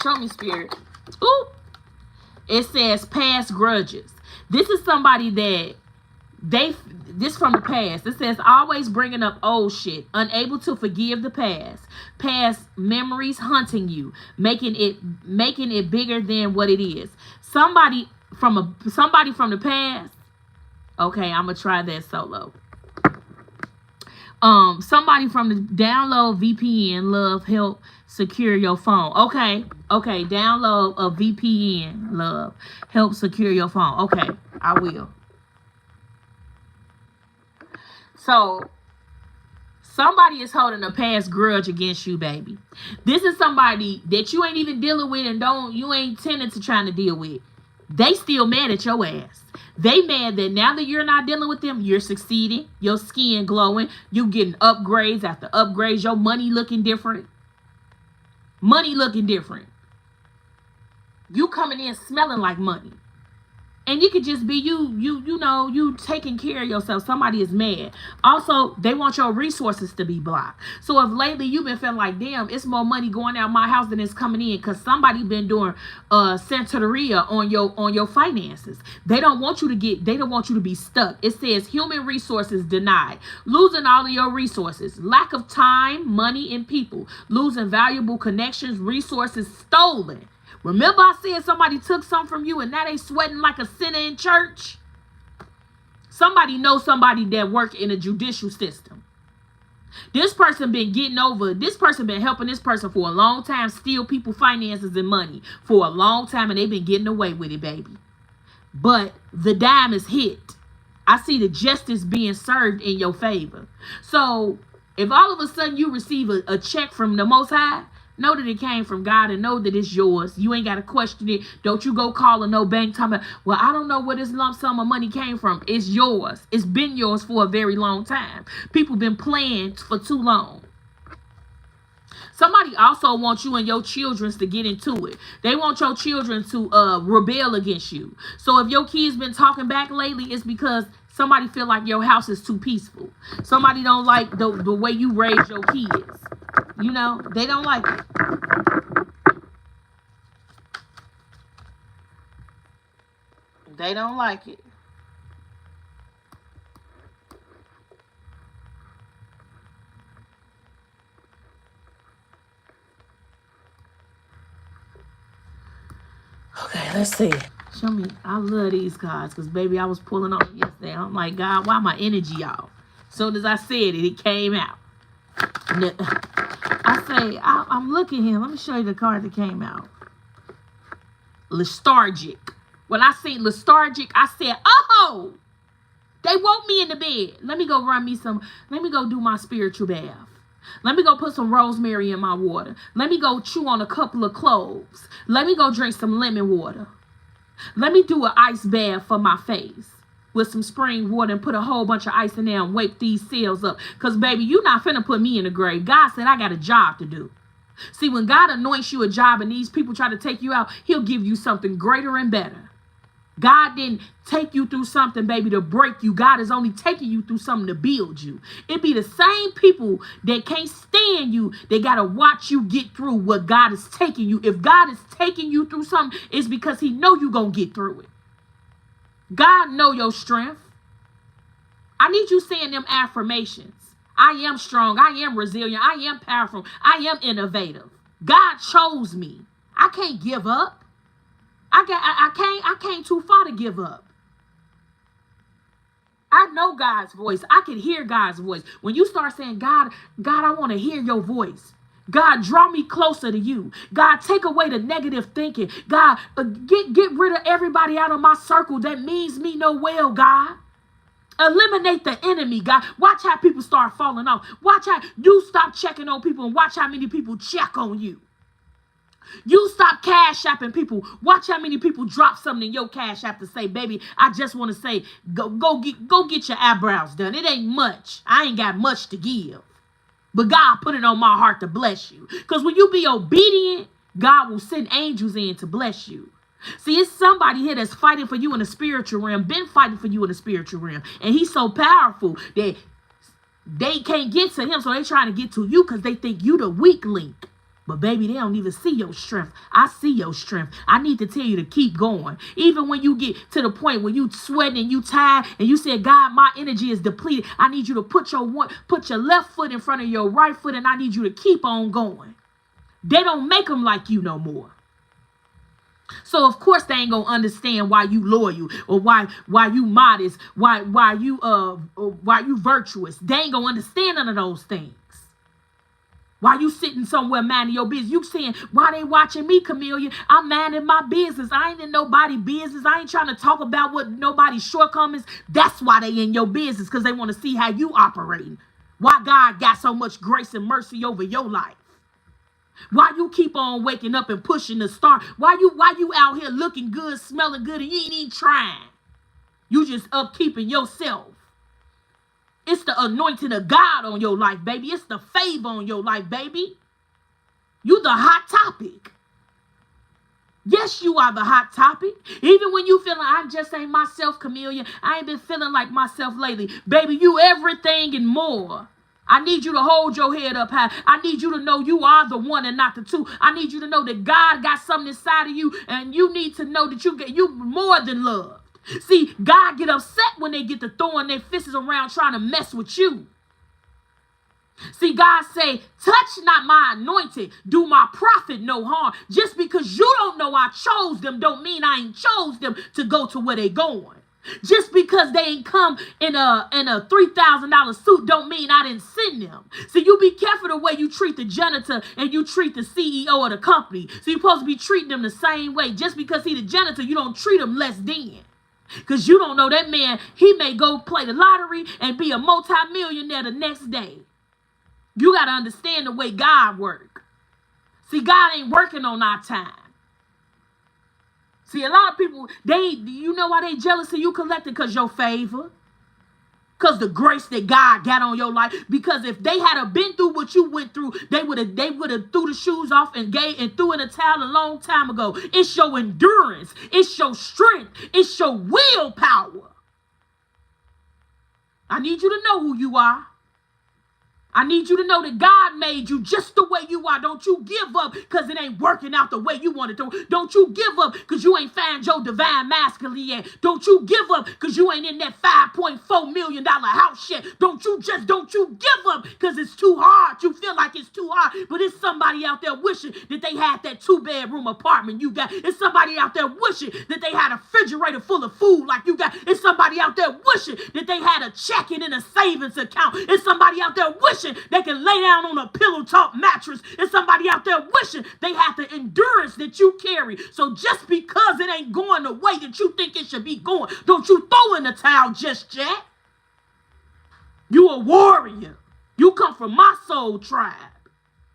A: Show me, Spirit. Ooh. It says past grudges. This is somebody that this from the past. It says always bringing up old shit, unable to forgive the past memories hunting you, making it bigger than what it is. Somebody from the past. Okay, I'm gonna try that solo. Somebody from the download VPN, love, help secure your phone. Okay, download a VPN, love, help secure your phone. Okay, I will. So somebody is holding a past grudge against you, baby. This is somebody that you ain't even dealing with and you ain't tending to trying to deal with. They still mad at your ass. They mad that now that you're not dealing with them, you're succeeding, your skin glowing, you getting upgrades after upgrades, your money looking different. You coming in smelling like money. And you could just be you taking care of yourself. Somebody is mad. Also, they want your resources to be blocked. So if lately you've been feeling like, damn, it's more money going out my house than it's coming in because somebody been doing Santeria on your finances. They don't want you to be stuck. It says human resources denied. Losing all of your resources. Lack of time, money, and people. Losing valuable connections, resources stolen. Remember I said somebody took some from you and now they sweating like a sinner in church? Somebody knows somebody that work in a judicial system. This person been helping this person for a long time, steal people finances and money for a long time, and they've been getting away with it, baby. But the dime is hit. I see the justice being served in your favor. So if all of a sudden you receive a check from the Most High, know that it came from God and know that it's yours. You ain't got to question it. Don't you go calling no bank talking about, well, I don't know where this lump sum of money came from. It's yours. It's been yours for a very long time. People been playing for too long. Somebody also wants you and your children to get into it. They want your children to rebel against you. So if your kids been talking back lately, it's because somebody feel like your house is too peaceful. Somebody don't like the way you raise your kids. You know, they don't like it. They don't like it. Okay, let's see. Show me. I love these cards because, baby, I was pulling on them yesterday. I'm like, God, why my energy off? As soon as I said it, it came out. I say, I'm looking here. Let me show you the card that came out. Lethargic. When I see lethargic, I said, oh, they woke me in the bed. Let me go let me go do my spiritual bath. Let me go put some rosemary in my water. Let me go chew on a couple of cloves. Let me go drink some lemon water. Let me do an ice bath for my face with some spring water and put a whole bunch of ice in there and wake these cells up. Because, baby, you're not finna put me in the grave. God said I got a job to do. See, when God anoints you a job and these people try to take you out, he'll give you something greater and better. God didn't take you through something, baby, to break you. God is only taking you through something to build you. It be the same people that can't stand you. They got to watch you get through what God is taking you. If God is taking you through something, it's because he know you going to get through it. God know your strength. I need you saying them affirmations. I am strong. I am resilient. I am powerful. I am innovative. God chose me. I can't give up. I can't too far to give up. I know God's voice. I can hear God's voice. When you start saying, God, I want to hear your voice. God, draw me closer to you. God, take away the negative thinking. God, get rid of everybody out of my circle that means me no well, God. Eliminate the enemy, God. Watch how people start falling off. Watch how you stop checking on people and watch how many people check on you. You stop cash shopping people. Watch how many people drop something in your cash app to say, baby, I just want to say, go get your eyebrows done. It ain't much. I ain't got much to give. But God put it on my heart to bless you. Because when you be obedient, God will send angels in to bless you. See, it's somebody here that's fighting for you in the spiritual realm, been fighting for you in the spiritual realm. And he's so powerful that they can't get to him, so they're trying to get to you because they think you the weak link. But baby, they don't even see your strength. I see your strength. I need to tell you to keep going. Even when you get to the point where you sweating and you tired and you say, God, my energy is depleted. I need you to put your left foot in front of your right foot, and I need you to keep on going. They don't make them like you no more. So of course they ain't gonna understand why you loyal or why you modest, why you virtuous. They ain't gonna understand none of those things. Why you sitting somewhere minding your business? You saying, why they watching me, Camillia? I'm minding my business. I ain't in nobody's business. I ain't trying to talk about what nobody's shortcomings. That's why they in your business, because they want to see how you operating. Why God got so much grace and mercy over your life. Why you keep on waking up and pushing the start? Why you out here looking good, smelling good, and you ain't even trying? You just upkeeping yourself. It's the anointing of God on your life, baby. It's the favor on your life, baby. You the hot topic. Yes, you are the hot topic. Even when you feeling, I just ain't myself, Camillia. I ain't been feeling like myself lately. Baby, you everything and more. I need you to hold your head up high. I need you to know you are the one and not the two. I need you to know that God got something inside of you, and you need to know that you more than loved. See, God get upset when they get to throwing their fists around trying to mess with you. See, God say, touch not my anointed, do my prophet no harm. Just because you don't know I chose them don't mean I ain't chose them to go to where they going. Just because they ain't come in a $3,000 suit don't mean I didn't send them. See, you be careful the way you treat the janitor and you treat the CEO of the company. So you're supposed to be treating them the same way. Just because he's the janitor, you don't treat him less than. Because you don't know that man, he may go play the lottery and be a multi-millionaire the next day. You got to understand the way God works. See, God ain't working on our time. See, a lot of people, you know why they jealous of you collecting? Because your favor. Because the grace that God got on your life. Because if they had been through what you went through, they would have threw the shoes off and threw in a towel a long time ago. It's your endurance. It's your strength. It's your willpower. I need you to know who you are. I need you to know that God made you just the way you are. Don't you give up because it ain't working out the way you want it to. Don't you give up because you ain't found your divine masculine yet. Don't you give up because you ain't in that $5.4 million house yet. Don't you give up because it's too hard. You feel like it's too hard, but it's somebody out there wishing that they had that 2-bedroom apartment you got. It's somebody out there wishing that they had a refrigerator full of food like you got. It's somebody out there wishing that they had a checking in a savings account. It's somebody out there wishing they can lay down on a pillow top mattress. There's somebody out there wishing they have the endurance that you carry. So just because it ain't going the way that you think it should be going, don't you throw in the towel just yet. You a warrior. You come from my soul tribe.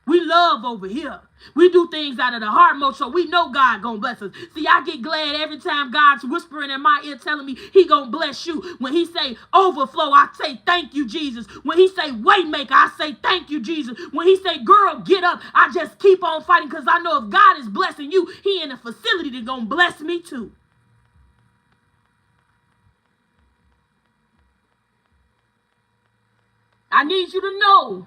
A: We love over here. We do things out of the heart mode, so we know God gonna bless us. See, I get glad every time God's whispering in my ear telling me he gonna bless you. When he say overflow, I say thank you, Jesus. When he say waymaker, I say thank you, Jesus. When he say girl, get up, I just keep on fighting because I know if God is blessing you, he in a facility that's gonna bless me too. I need you to know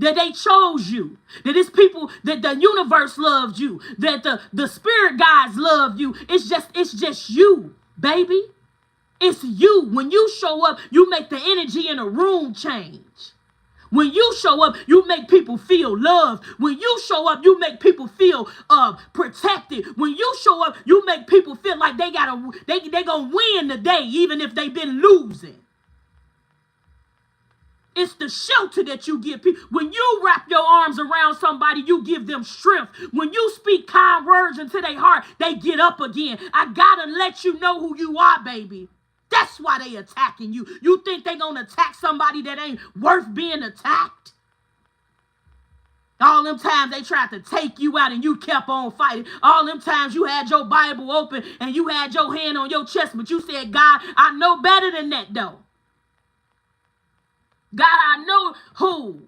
A: that they chose you, that it's people, that the universe loved you, that the spirit guides love you. It's just you, baby. It's you. When you show up, you make the energy in a room change. When you show up, you make people feel loved. When you show up, you make people feel protected. When you show up, you make people feel like they gonna win the day, even if they've been losing. It's the shelter that you give people. When you wrap your arms around somebody, you give them strength. When you speak kind words into their heart, they get up again. I gotta let you know who you are, baby. That's why they attacking you. You think they gonna attack somebody that ain't worth being attacked? All them times they tried to take you out and you kept on fighting. All them times you had your Bible open and you had your hand on your chest, but you said, God, I know better than that though. God, I know who.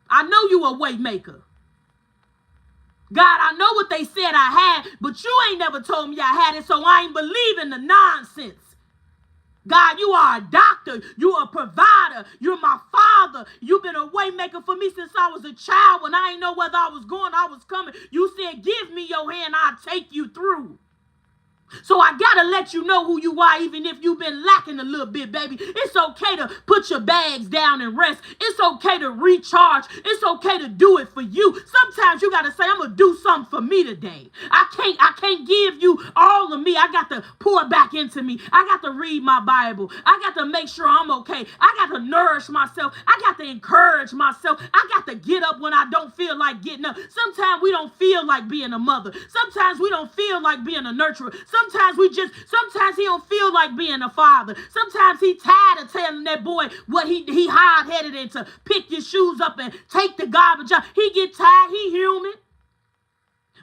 A: I know you a way maker. God, I know what they said I had, but you ain't never told me I had it, so I ain't believing the nonsense. God, you are a doctor. You are a provider. You're my father. Father. You've been a way maker for me since I was a child. When I didn't know whether I was going, I was coming. You said, give me your hand, I'll take you through. So I gotta let you know who you are, even if you've been lacking a little bit, baby. It's okay to put your bags down and rest. It's okay to recharge. It's okay to do it for you. Sometimes you gotta say, I'm gonna do something for me today. I can't give you all of me. I got to pour back into me. I got to read my Bible. I got to make sure I'm okay. I got to nourish myself. I got to encourage myself. I got to get up when I don't feel like getting up. Sometimes we don't feel like being a mother. Sometimes we don't feel like being a nurturer. Sometimes he don't feel like being a father. Sometimes he tired of telling that boy what he hard-headed and to pick your shoes up and take the garbage out. He get tired. He human.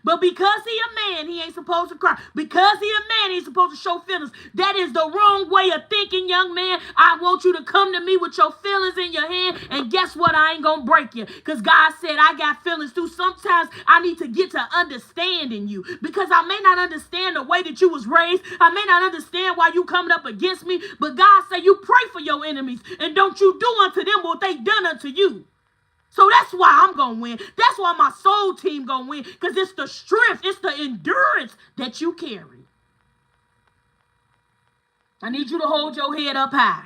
A: But because he a man, he ain't supposed to cry. Because he a man, he's supposed to show feelings. That is the wrong way of thinking, young man. I want you to come to me with your feelings in your hand. And guess what? I ain't going to break you. Because God said I got feelings too. Sometimes I need to get to understanding you. Because I may not understand the way that you was raised. I may not understand why you coming up against me. But God said you pray for your enemies. And don't you do unto them what they done unto you. So that's why I'm going to win. That's why my soul team going to win. Because it's the strength, it's the endurance that you carry. I need you to hold your head up high.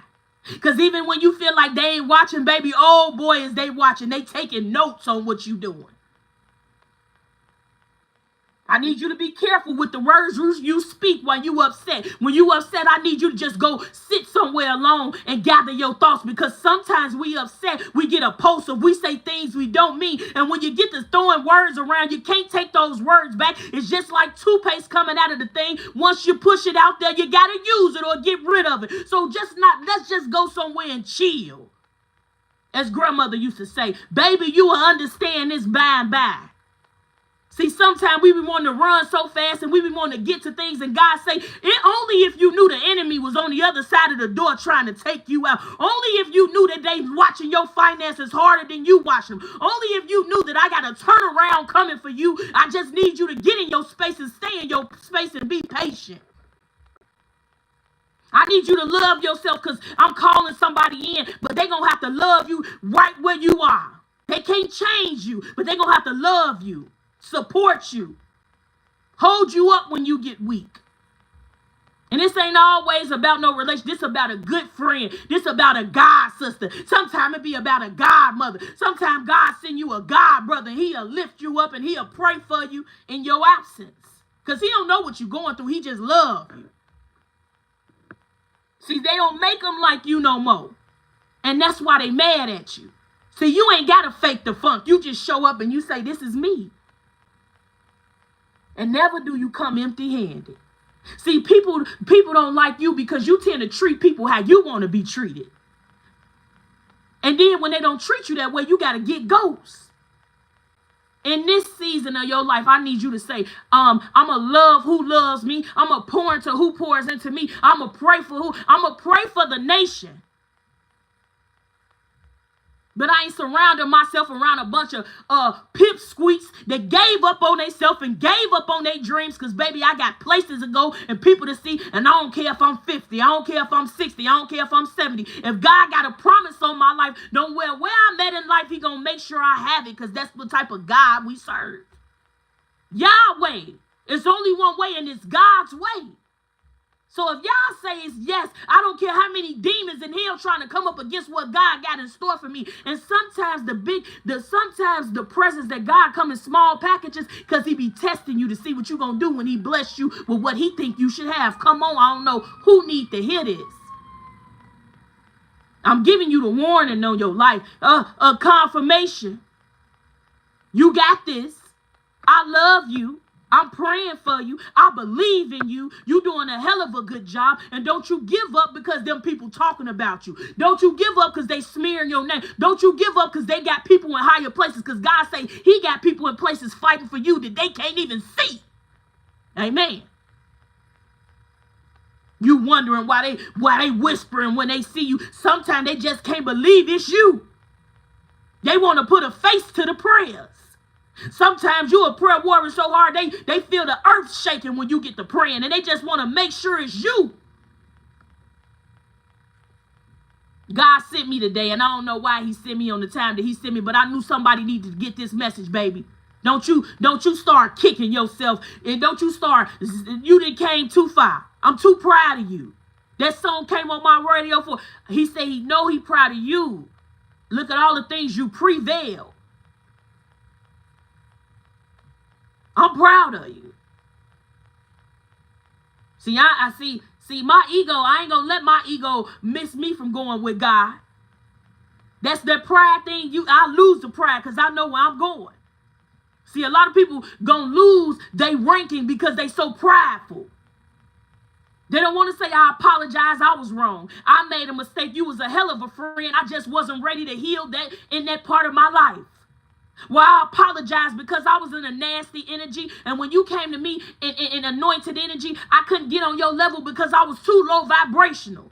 A: Because even when you feel like they ain't watching, baby, oh boy, is they watching. They taking notes on what you doing. I need you to be careful with the words you speak when you upset. When you upset, I need you to just go sit somewhere alone and gather your thoughts, because sometimes we upset, we get impulsive, we say things we don't mean. And when you get to throwing words around, you can't take those words back. It's just like toothpaste coming out of the thing. Once you push it out there, you got to use it or get rid of it. So let's just go somewhere and chill. As grandmother used to say, baby, you will understand this by and by. See, sometimes we be wanting to run so fast and we be wanting to get to things, and God say, it only if you knew the enemy was on the other side of the door trying to take you out. Only if you knew that they watching your finances harder than you watch them. Only if you knew that I got a turnaround coming for you. I just need you to get in your space and stay in your space and be patient. I need you to love yourself, because I'm calling somebody in, but they going to have to love you right where you are. They can't change you, but they going to have to love you. Support you, hold you up when you get weak. And this ain't always about no relation. This about a good friend. This about a God sister. Sometimes it be about a God mother. Sometimes God send you a God brother. He'll lift you up and he'll pray for you in your absence, because he don't know what you're going through. He just love you. See, they don't make them like you no more, and that's why they mad at you. See, you ain't got to fake the funk. You just show up and you say, this is me. And never do you come empty-handed. See, people don't like you because you tend to treat people how you want to be treated. And then when they don't treat you that way, you got to get ghosts. In this season of your life, I need you to say, I'm going to love who loves me. I'm going to pour into who pours into me. I'm going to pray for who. I'm going to pray for the nation. But I ain't surrounding myself around a bunch of pipsqueaks that gave up on themselves and gave up on their dreams, because, baby, I got places to go and people to see, and I don't care if I'm 50. I don't care if I'm 60. I don't care if I'm 70. If God got a promise on my life, don't where I'm at in life, he going to make sure I have it, because that's the type of God we serve. Yahweh. It's only one way, and it's God's way. So if y'all say it's yes, I don't care how many demons in hell trying to come up against what God got in store for me. And sometimes sometimes the presence that God come in small packages, because he be testing you to see what you gonna do when he bless you with what he think you should have. Come on, I don't know who need to hear this. I'm giving you the warning on your life, a confirmation. You got this. I love you. I'm praying for you. I believe in you. You're doing a hell of a good job. And don't you give up because them people talking about you. Don't you give up because they smearing your name. Don't you give up because they got people in higher places, because God say he got people in places fighting for you that they can't even see. Amen. You wondering why they whispering when they see you. Sometimes they just can't believe it's you. They want to put a face to the prayers. Sometimes you a prayer warrior so hard they feel the earth shaking when you get to praying, and they just want to make sure it's you. God sent me today, and I don't know why he sent me on the time that he sent me, but I knew somebody needed to get this message, baby. Don't you start kicking yourself, and you done came too far. I'm too proud of you. That song came on my radio for, he said he know he proud of you. Look at all the things you prevailed. I'm proud of you. See, I see my ego, I ain't gonna let my ego miss me from going with God. That's that pride thing. I lose the pride because I know where I'm going. See, a lot of people gonna lose their ranking because they so prideful. They don't want to say, I apologize, I was wrong. I made a mistake. You was a hell of a friend. I just wasn't ready to heal that in that part of my life. Well, I apologize because I was in a nasty energy. And when you came to me in anointed energy, I couldn't get on your level because I was too low vibrational.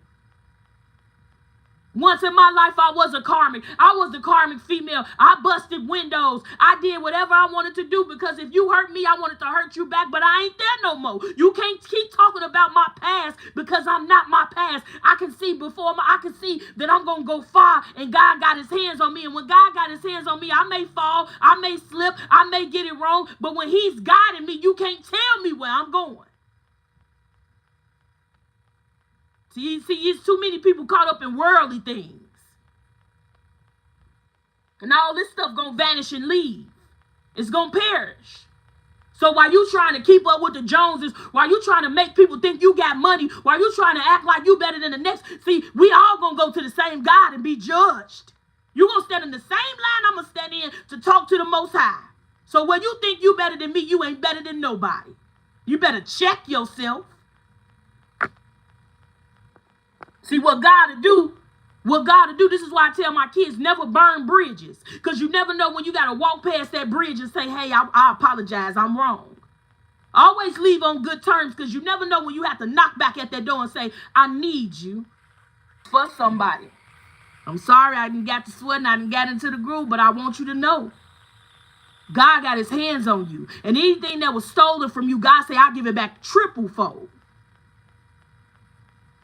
A: Once in my life, I was a karmic. I was the karmic female. I busted windows. I did whatever I wanted to do because if you hurt me, I wanted to hurt you back, but I ain't there no more. You can't keep talking about my past because I'm not my past. I can see that I'm going to go far and God got his hands on me. And when God got his hands on me, I may fall, I may slip, I may get it wrong, but when he's guiding me, you can't tell me where I'm going. See, it's too many people caught up in worldly things. And all this stuff gonna vanish and leave. It's gonna perish. So while you trying to keep up with the Joneses, while you trying to make people think you got money, while you trying to act like you better than the next, see, we all gonna go to the same God and be judged. You gonna stand in the same line I'm gonna stand in to talk to the Most High. So when you think you better than me, you ain't better than nobody. You better check yourself. See, what God to do, this is why I tell my kids, never burn bridges. Because you never know when you got to walk past that bridge and say, hey, I apologize, I'm wrong. Always leave on good terms because you never know when you have to knock back at that door and say, I need you for somebody. I'm sorry I didn't get to sweating, I didn't get into the groove, but I want you to know. God got his hands on you. And anything that was stolen from you, God say, I'll give it back triple fold.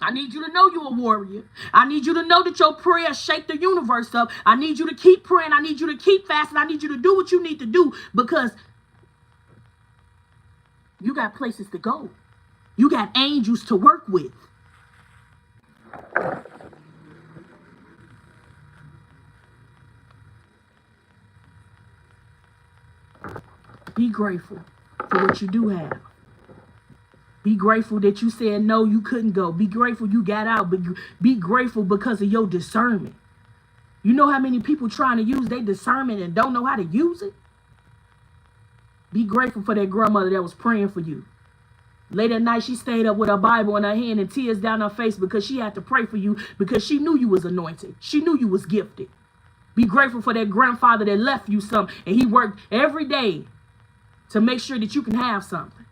A: I need you to know you're a warrior. I need you to know that your prayers shake the universe up. I need you to keep praying. I need you to keep fasting. I need you to do what you need to do because you got places to go. You got angels to work with. Be grateful for what you do have. Be grateful that you said no, you couldn't go. Be grateful you got out. But be grateful because of your discernment. You know how many people trying to use their discernment and don't know how to use it? Be grateful for that grandmother that was praying for you. Late at night, she stayed up with her Bible in her hand and tears down her face because she had to pray for you because she knew you was anointed. She knew you was gifted. Be grateful for that grandfather that left you something and he worked every day to make sure that you can have something.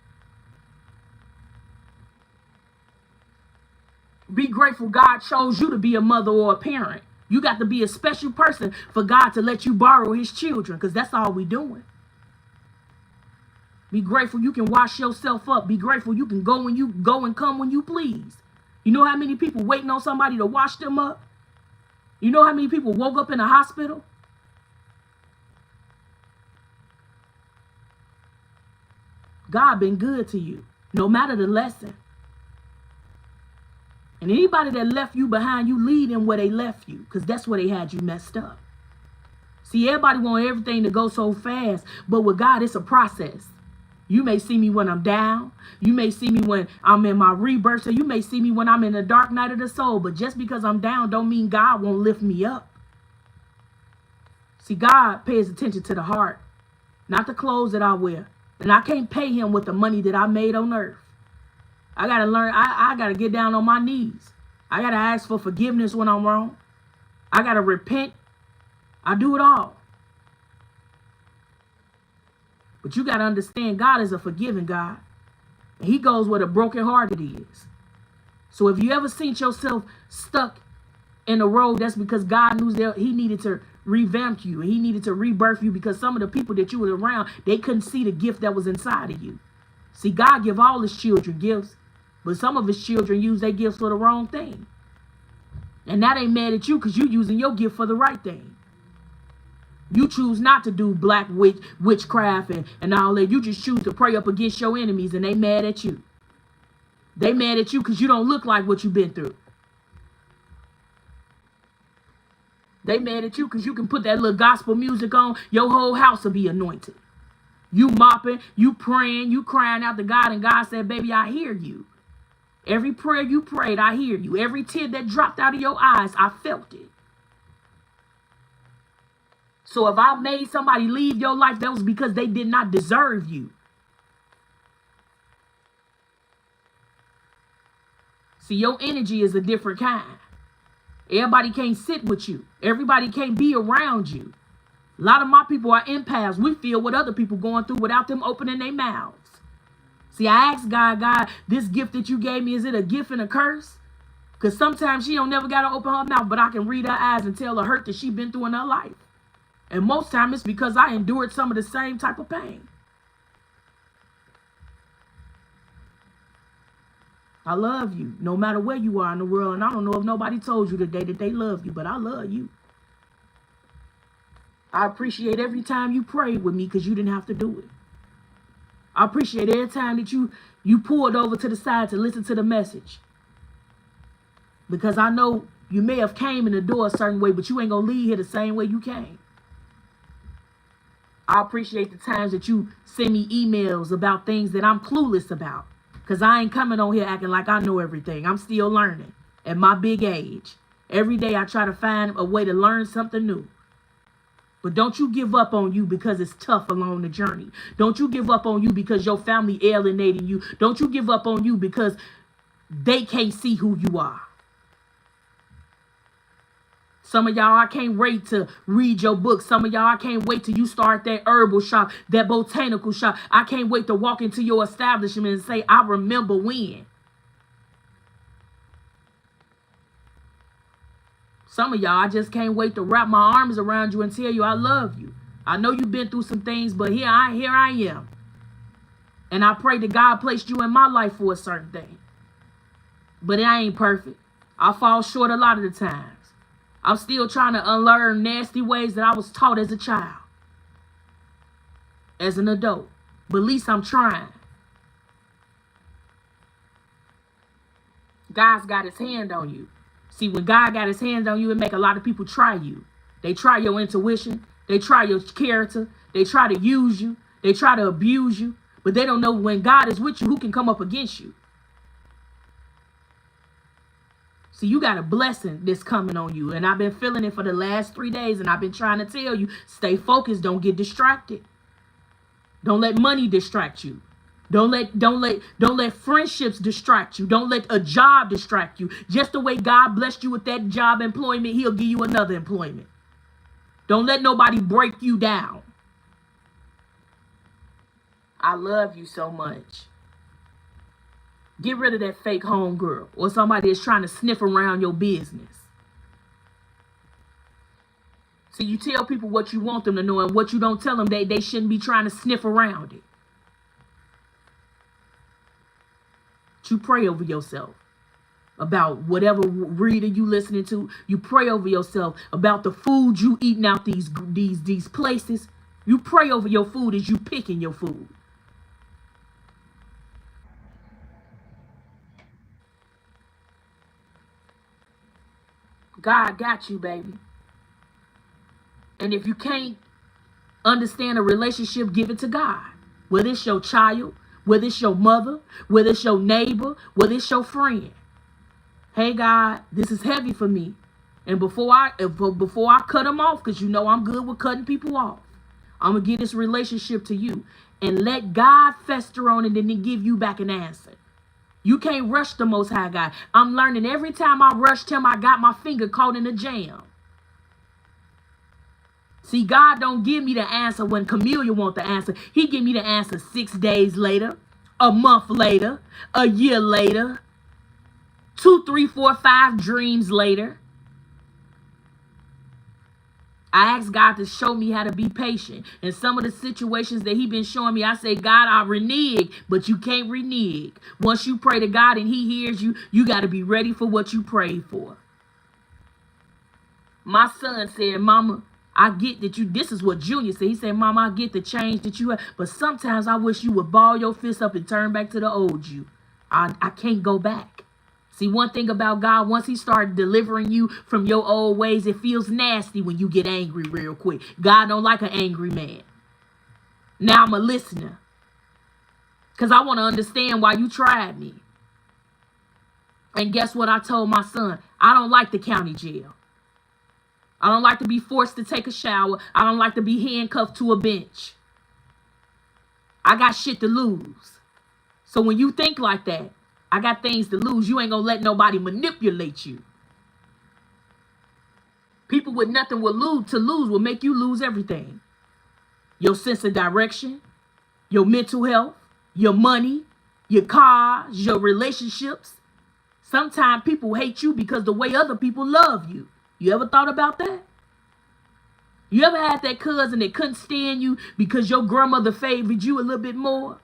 A: Be grateful God chose you to be a mother or a parent. You got to be a special person for God to let you borrow his children because that's all we doing. Be grateful you can wash yourself up. Be grateful you can go and come when you please. You know how many people waiting on somebody to wash them up? You know how many people woke up in a hospital? God been good to you, no matter the lesson. And anybody that left you behind, you lead them where they left you because that's where they had you messed up. See, everybody want everything to go so fast, but with God, it's a process. You may see me when I'm down. You may see me when I'm in my rebirth. So you may see me when I'm in the dark night of the soul. But just because I'm down don't mean God won't lift me up. See, God pays attention to the heart, not the clothes that I wear. And I can't pay him with the money that I made on earth. I got to learn. I got to get down on my knees. I got to ask for forgiveness when I'm wrong. I got to repent. I do it all. But you got to understand God is a forgiving God. And he goes where the brokenhearted is. So if you ever seen yourself stuck in a road, that's because God knew that he needed to revamp you. And he needed to rebirth you because some of the people that you were around, they couldn't see the gift that was inside of you. See, God give all his children gifts. But some of his children use their gifts for the wrong thing. And that ain't mad at you because you using your gift for the right thing. You choose not to do black witchcraft and all that. You just choose to pray up against your enemies and they mad at you. They mad at you because you don't look like what you've been through. They mad at you because you can put that little gospel music on. Your whole house will be anointed. You mopping, you praying, you crying out to God, and God said, baby, I hear you. Every prayer you prayed, I hear you. Every tear that dropped out of your eyes, I felt it. So if I made somebody leave your life, that was because they did not deserve you. See, your energy is a different kind. Everybody can't sit with you. Everybody can't be around you. A lot of my people are empaths. We feel what other people going through without them opening their mouths. See, I asked God, this gift that you gave me, is it a gift and a curse? Because sometimes she don't never got to open her mouth, but I can read her eyes and tell the hurt that she been through in her life. And most time it's because I endured some of the same type of pain. I love you no matter where you are in the world. And I don't know if nobody told you today that they love you, but I love you. I appreciate every time you prayed with me because you didn't have to do it. I appreciate every time that you pulled over to the side to listen to the message. Because I know you may have came in the door a certain way, but you ain't going to leave here the same way you came. I appreciate the times that you send me emails about things that I'm clueless about. Because I ain't coming on here acting like I know everything. I'm still learning at my big age. Every day I try to find a way to learn something new. But don't you give up on you because it's tough along the journey. Don't you give up on you because your family alienating you. Don't you give up on you because they can't see who you are. Some of y'all, I can't wait to read your book. Some of y'all, I can't wait till you start that herbal shop, that botanical shop. I can't wait to walk into your establishment and say, I remember when. Some of y'all, I just can't wait to wrap my arms around you and tell you I love you. I know you've been through some things, but here I am. And I pray that God placed you in my life for a certain thing. But I ain't perfect. I fall short a lot of the times. I'm still trying to unlearn nasty ways that I was taught as a child, as an adult. But at least I'm trying. God's got his hand on you. See, when God got his hands on you, it make a lot of people try you. They try your intuition. They try your character. They try to use you. They try to abuse you. But they don't know when God is with you, who can come up against you. See, you got a blessing that's coming on you. And I've been feeling it for the last 3 days. And I've been trying to tell you, stay focused. Don't get distracted. Don't let money distract you. Don't let friendships distract you. Don't let a job distract you. Just the way God blessed you with that job employment, he'll give you another employment. Don't let nobody break you down. I love you so much. Get rid of that fake homegirl or somebody that's trying to sniff around your business. So you tell people what you want them to know, and what you don't tell them, they shouldn't be trying to sniff around it. You pray over yourself about whatever reader you listening to. You pray over yourself about the food you eating out these places. You pray over your food as you picking your food. God got you, baby. And if you can't understand a relationship, give it to God. Whether it's your child, whether it's your mother, whether it's your neighbor, whether it's your friend. Hey, God, this is heavy for me. And before I cut them off, because you know I'm good with cutting people off, I'm going to give this relationship to you. And let God fester on it and then give you back an answer. You can't rush the Most High God. I'm learning every time I rushed him, I got my finger caught in a jam. See, God don't give me the answer when Camillia want the answer. He give me the answer 6 days later, a month later, a year later, 2, 3, 4, 5 dreams later. I asked God to show me how to be patient. And some of the situations that he been showing me, I say, God, I renege, but you can't renege. Once you pray to God and he hears you, you got to be ready for what you prayed for. My son said, Mama, I get that you, this is what Junior said. He said, Mama, I get the change that you have, but sometimes I wish you would ball your fist up and turn back to the old you. I can't go back. See, one thing about God, once he started delivering you from your old ways, it feels nasty when you get angry real quick. God don't like an angry man. Now I'm a listener, because I want to understand why you tried me. And guess what I told my son? I don't like the county jail. I don't like to be forced to take a shower. I don't like to be handcuffed to a bench. I got shit to lose. So when you think like that, I got things to lose. You ain't gonna let nobody manipulate you. People with nothing to lose will make you lose everything. Your sense of direction, your mental health, your money, your cars, your relationships. Sometimes people hate you because the way other people love you. You ever thought about that? You ever had that cousin that couldn't stand you because your grandmother favored you a little bit more?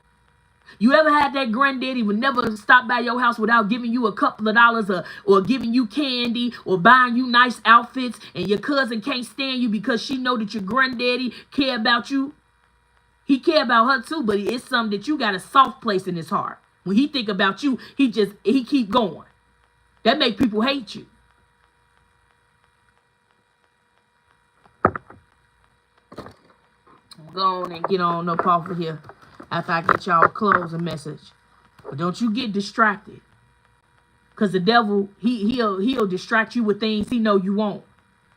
A: You ever had that granddaddy would never stop by your house without giving you a couple of dollars or giving you candy or buying you nice outfits, and your cousin can't stand you because she know that your granddaddy care about you? He care about her too, but it's something that you got a soft place in his heart. When he think about you, he keep going. That make people hate you. I'm going and get on up off of here after I get y'all a closing message. But don't you get distracted. Because the devil, he'll distract you with things he know you want.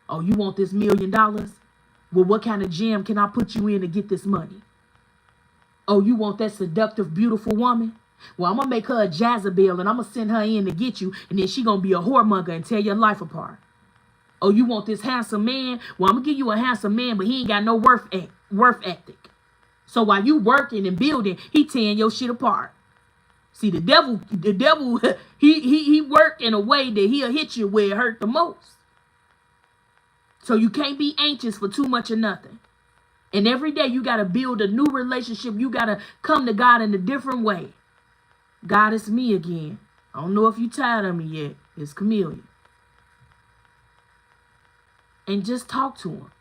A: Oh, you want this $1 million? Well, what kind of jam can I put you in to get this money? Oh, you want that seductive, beautiful woman? Well, I'm going to make her a Jezebel and I'm going to send her in to get you. And then she going to be a whoremonger and tear your life apart. Oh, you want this handsome man? Well, I'm going to give you a handsome man, but he ain't got no worth ethic. So while you working and building, he tearing your shit apart. See, the devil, he work in a way that he'll hit you where it hurt the most. So you can't be anxious for too much or nothing. And every day you got to build a new relationship. You got to come to God in a different way. God, it's me again. I don't know if you tired of me yet. It's Camillia. And just talk to him.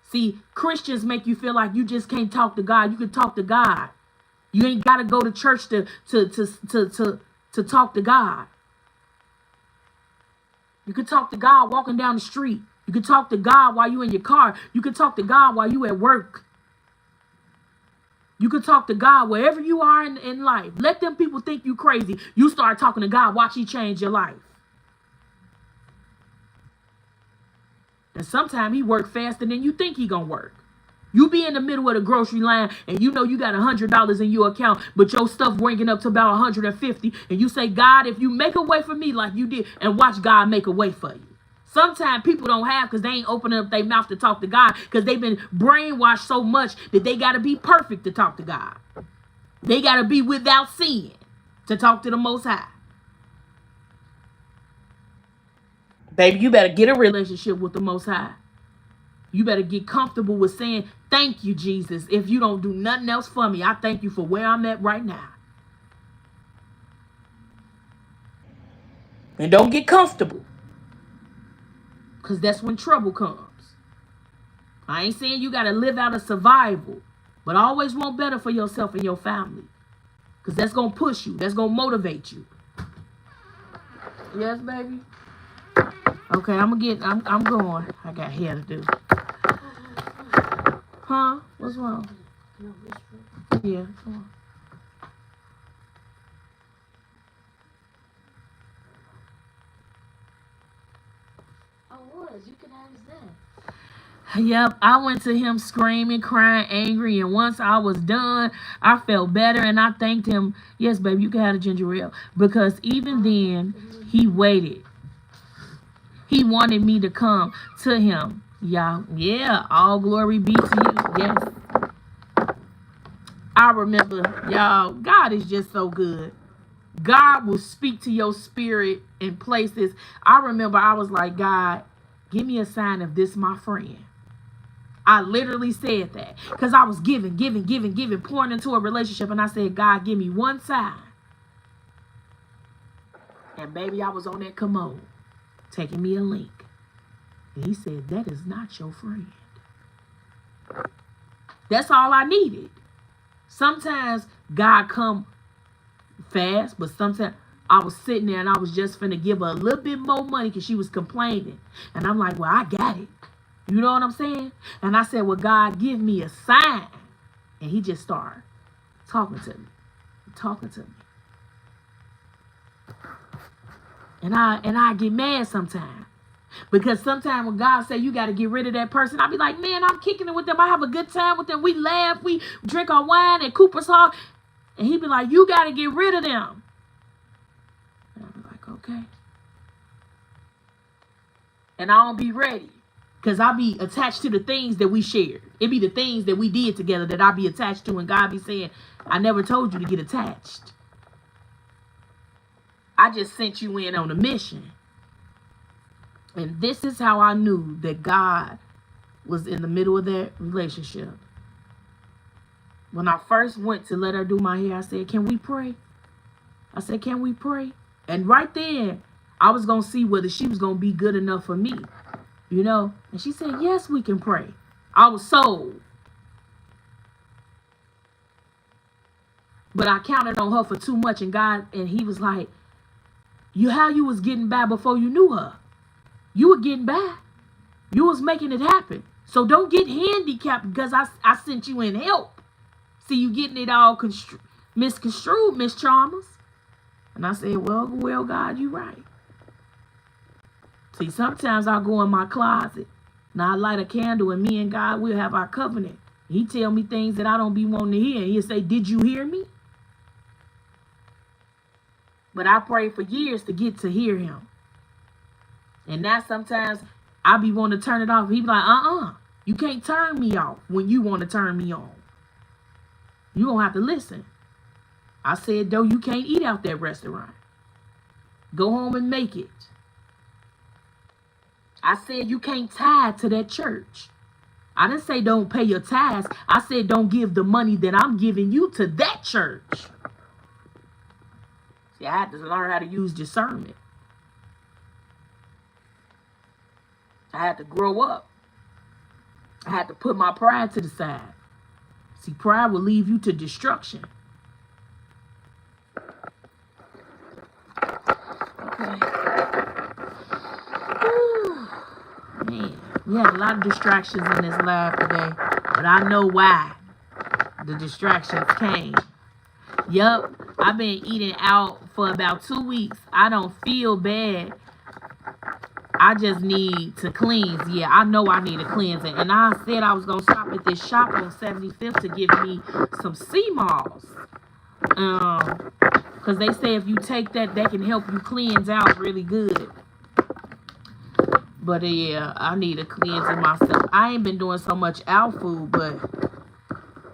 A: See, Christians make you feel like you just can't talk to God. You can talk to God. You ain't got to go to church to talk to God. You can talk to God walking down the street. You can talk to God while you in your car. You can talk to God while you at work. You can talk to God wherever you are in life. Let them people think you crazy. You start talking to God. Watch he change your life. And sometimes he work faster than you think he gonna work. You be in the middle of the grocery line and you know you got $100 in your account, but your stuff ranking up to about 150, and you say, God, if you make a way for me like you did, and watch God make a way for you. Sometimes people don't have because they ain't opening up their mouth to talk to God because they've been brainwashed so much that they got to be perfect to talk to God. They got to be without sin to talk to the Most High. Baby, you better get a relationship with the Most High. You better get comfortable with saying, thank you, Jesus. If you don't do nothing else for me, I thank you for where I'm at right now. And don't get comfortable, because that's when trouble comes. I ain't saying you got to live out of survival, but always want better for yourself and your family, because that's going to push you. That's going to motivate you. Yes, baby? Okay, I'm going. I got hair to do. Huh? What's wrong? Yeah, come on. You can ask that. Yep, I went to him screaming, crying, angry, and once I was done, I felt better, and I thanked him. Yes, baby, you can have a ginger ale. Because even then, he waited. He wanted me to come to him. Y'all, yeah, all glory be to you. Yes. I remember, y'all, God is just so good. God will speak to your spirit in places. I remember I was like, God, give me a sign of this, my friend. I literally said that because I was giving, pouring into a relationship. And I said, God, give me one sign. And baby, I was on that commode, taking me a link. And he said, that is not your friend. That's all I needed. Sometimes God come fast, but sometimes I was sitting there and I was just finna give her a little bit more money because she was complaining. And I'm like, well, I got it. You know what I'm saying? And I said, well, God, give me a sign. And he just started talking to me. And I get mad sometimes. Because sometimes when God say you got to get rid of that person, I be like, man, I'm kicking it with them. I have a good time with them. We laugh. We drink our wine at Cooper's Hall. And he be like, you got to get rid of them. And I be like, okay. And I don't be ready. Because I be attached to the things that we shared. It be the things that we did together that I be attached to. And God be saying, I never told you to get attached. I just sent you in on a mission. And this is how I knew that God was in the middle of that relationship. When I first went to let her do my hair, I said, can we pray? I said, can we pray? And right then, I was going to see whether she was going to be good enough for me. You know? And she said, yes, we can pray. I was sold. But I counted on her for too much. And God, and he was like, how you was getting by before you knew her? You were getting by. You was making it happen. So don't get handicapped because I sent you in help. See, you getting it all misconstrued, Miss Chalmers. And I said, well, God, you right. See, sometimes I go in my closet and I light a candle and me and God will have our covenant. He tell me things that I don't be wanting to hear. He'll say, did you hear me? But I prayed for years to get to hear him. And now sometimes I be wanting to turn it off. He be like, you can't turn me off when you want to turn me on. You don't have to listen. I said, though, you can't eat out that restaurant. Go home and make it. I said, you can't tithe to that church. I didn't say don't pay your tithes. I said don't give the money that I'm giving you to that church. See, I had to learn how to use discernment. I had to grow up. I had to put my pride to the side. See, pride will lead you to destruction. Okay. Whew. Man, we had a lot of distractions in this live today, but I know why the distractions came. Yup, I've been eating out for about 2 weeks. I don't feel bad. I just need to cleanse. Yeah, I know I need a cleansing. And I said I was going to stop at this shop on 75th to give me some sea moss. Because they say if you take that, that can help you cleanse out really good. But yeah, I need a cleansing myself. I ain't been doing so much out food, but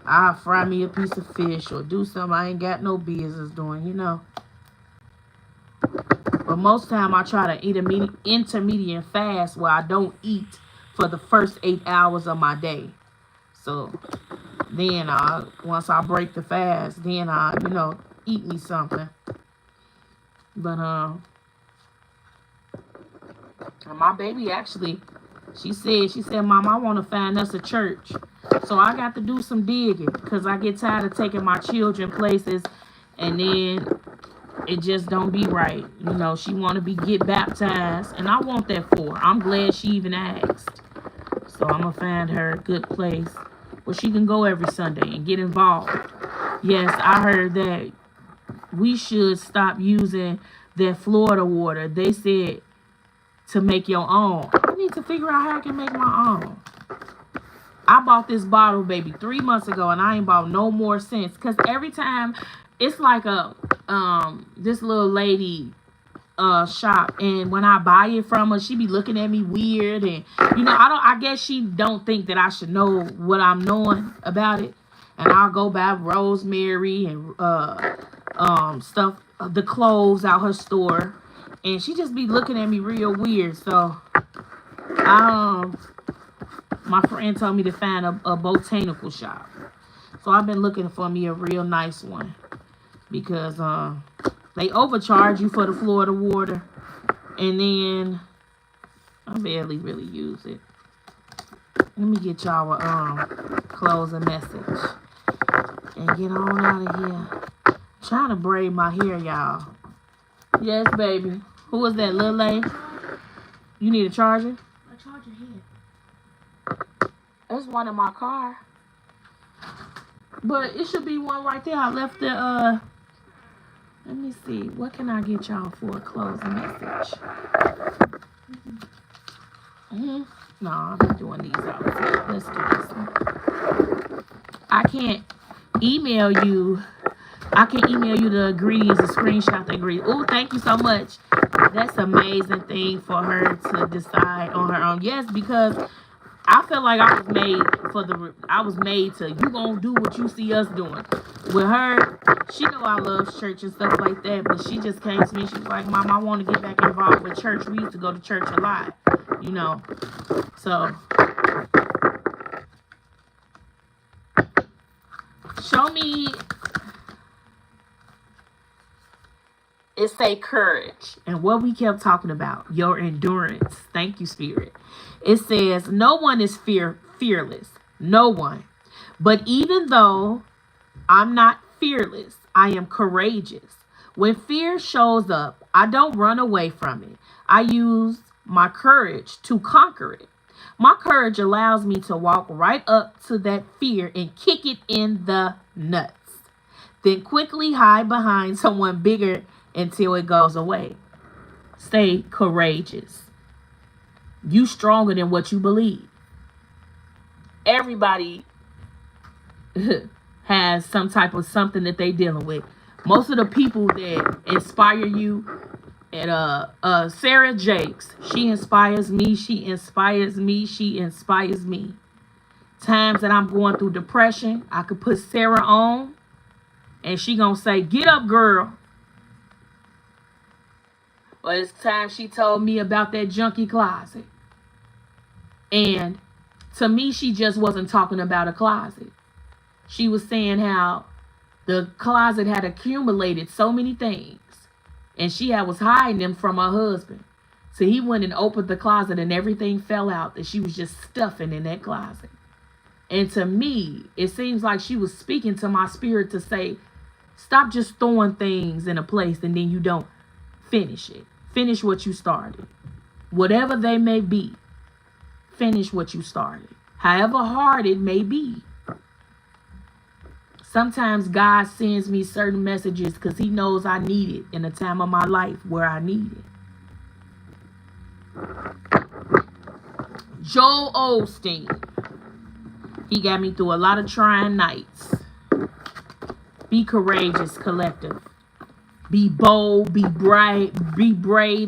A: I'll fry me a piece of fish or do something I ain't got no business doing, you know. But most time I try to eat an intermediate fast where I don't eat for the first 8 hours of my day. So then once I break the fast, then I, eat me something. But my baby actually, she said, Mom, I want to find us a church. So I got to do some digging because I get tired of taking my children places and then it just don't be right. She want to get baptized and I want that for her. I'm glad she even asked. So I'm going to find her a good place where she can go every Sunday and get involved. Yes, I heard that we should stop using that Florida water. They said to make your own. I need to figure out how I can make my own. I bought this bottle, baby, 3 months ago, and I ain't bought no more since. Because every time, it's like this little lady shop, and when I buy it from her, she be looking at me weird, and I guess she don't think that I should know what I'm knowing about it. And I'll go buy rosemary and stuff, the clothes out her store. And she just be looking at me real weird. So, my friend told me to find a botanical shop. So, I've been looking for me a real nice one. Because they overcharge you for the Florida water. And then I barely really use it. Let me get y'all a closing message and get on out of here. I'm trying to braid my hair, y'all. Yes, baby. Who was that, Lil Lay? You need a charger? A charger here. There's one in my car. But it should be one right there. I left the let me see. What can I get y'all for a closing message? No, I'm not doing these out. Let's do this one. I can't email you. I can email you the ingredients, the screenshot the ingredients. Oh, thank you so much. That's an amazing thing for her to decide on her own. Yes, because I feel like I was made to, you gonna do what you see us doing. With her, she know I love church and stuff like that, but she just came to me, she was like, Mom, I want to get back involved with church. We used to go to church a lot, you know. So, show me, it say courage. And what we kept talking about, your endurance. Thank you, Spirit. It says, no one is fearless. No one. But even though I'm not fearless, I am courageous. When fear shows up, I don't run away from it. I use my courage to conquer it. My courage allows me to walk right up to that fear and kick it in the nuts. Then quickly hide behind someone bigger until it goes away. Stay courageous. You stronger than what you believe. Everybody has some type of something that they dealing with. Most of the people that inspire you, and Sarah Jakes, she inspires me. She inspires me. She inspires me. Times that I'm going through depression, I could put Sarah on, and she gonna say, "Get up, girl." But it's time she told me about that junkie closet. And to me, she just wasn't talking about a closet. She was saying how the closet had accumulated so many things. And she was hiding them from her husband. So he went and opened the closet and everything fell out that she was just stuffing in that closet. And to me, it seems like she was speaking to my spirit to say, stop just throwing things in a place and then you don't finish it. Finish what you started. Whatever they may be, finish what you started. However hard it may be. Sometimes God sends me certain messages because he knows I need it in a time of my life where I need it. Joel Osteen. He got me through a lot of trying nights. Be courageous, collective. Be bold, be brave,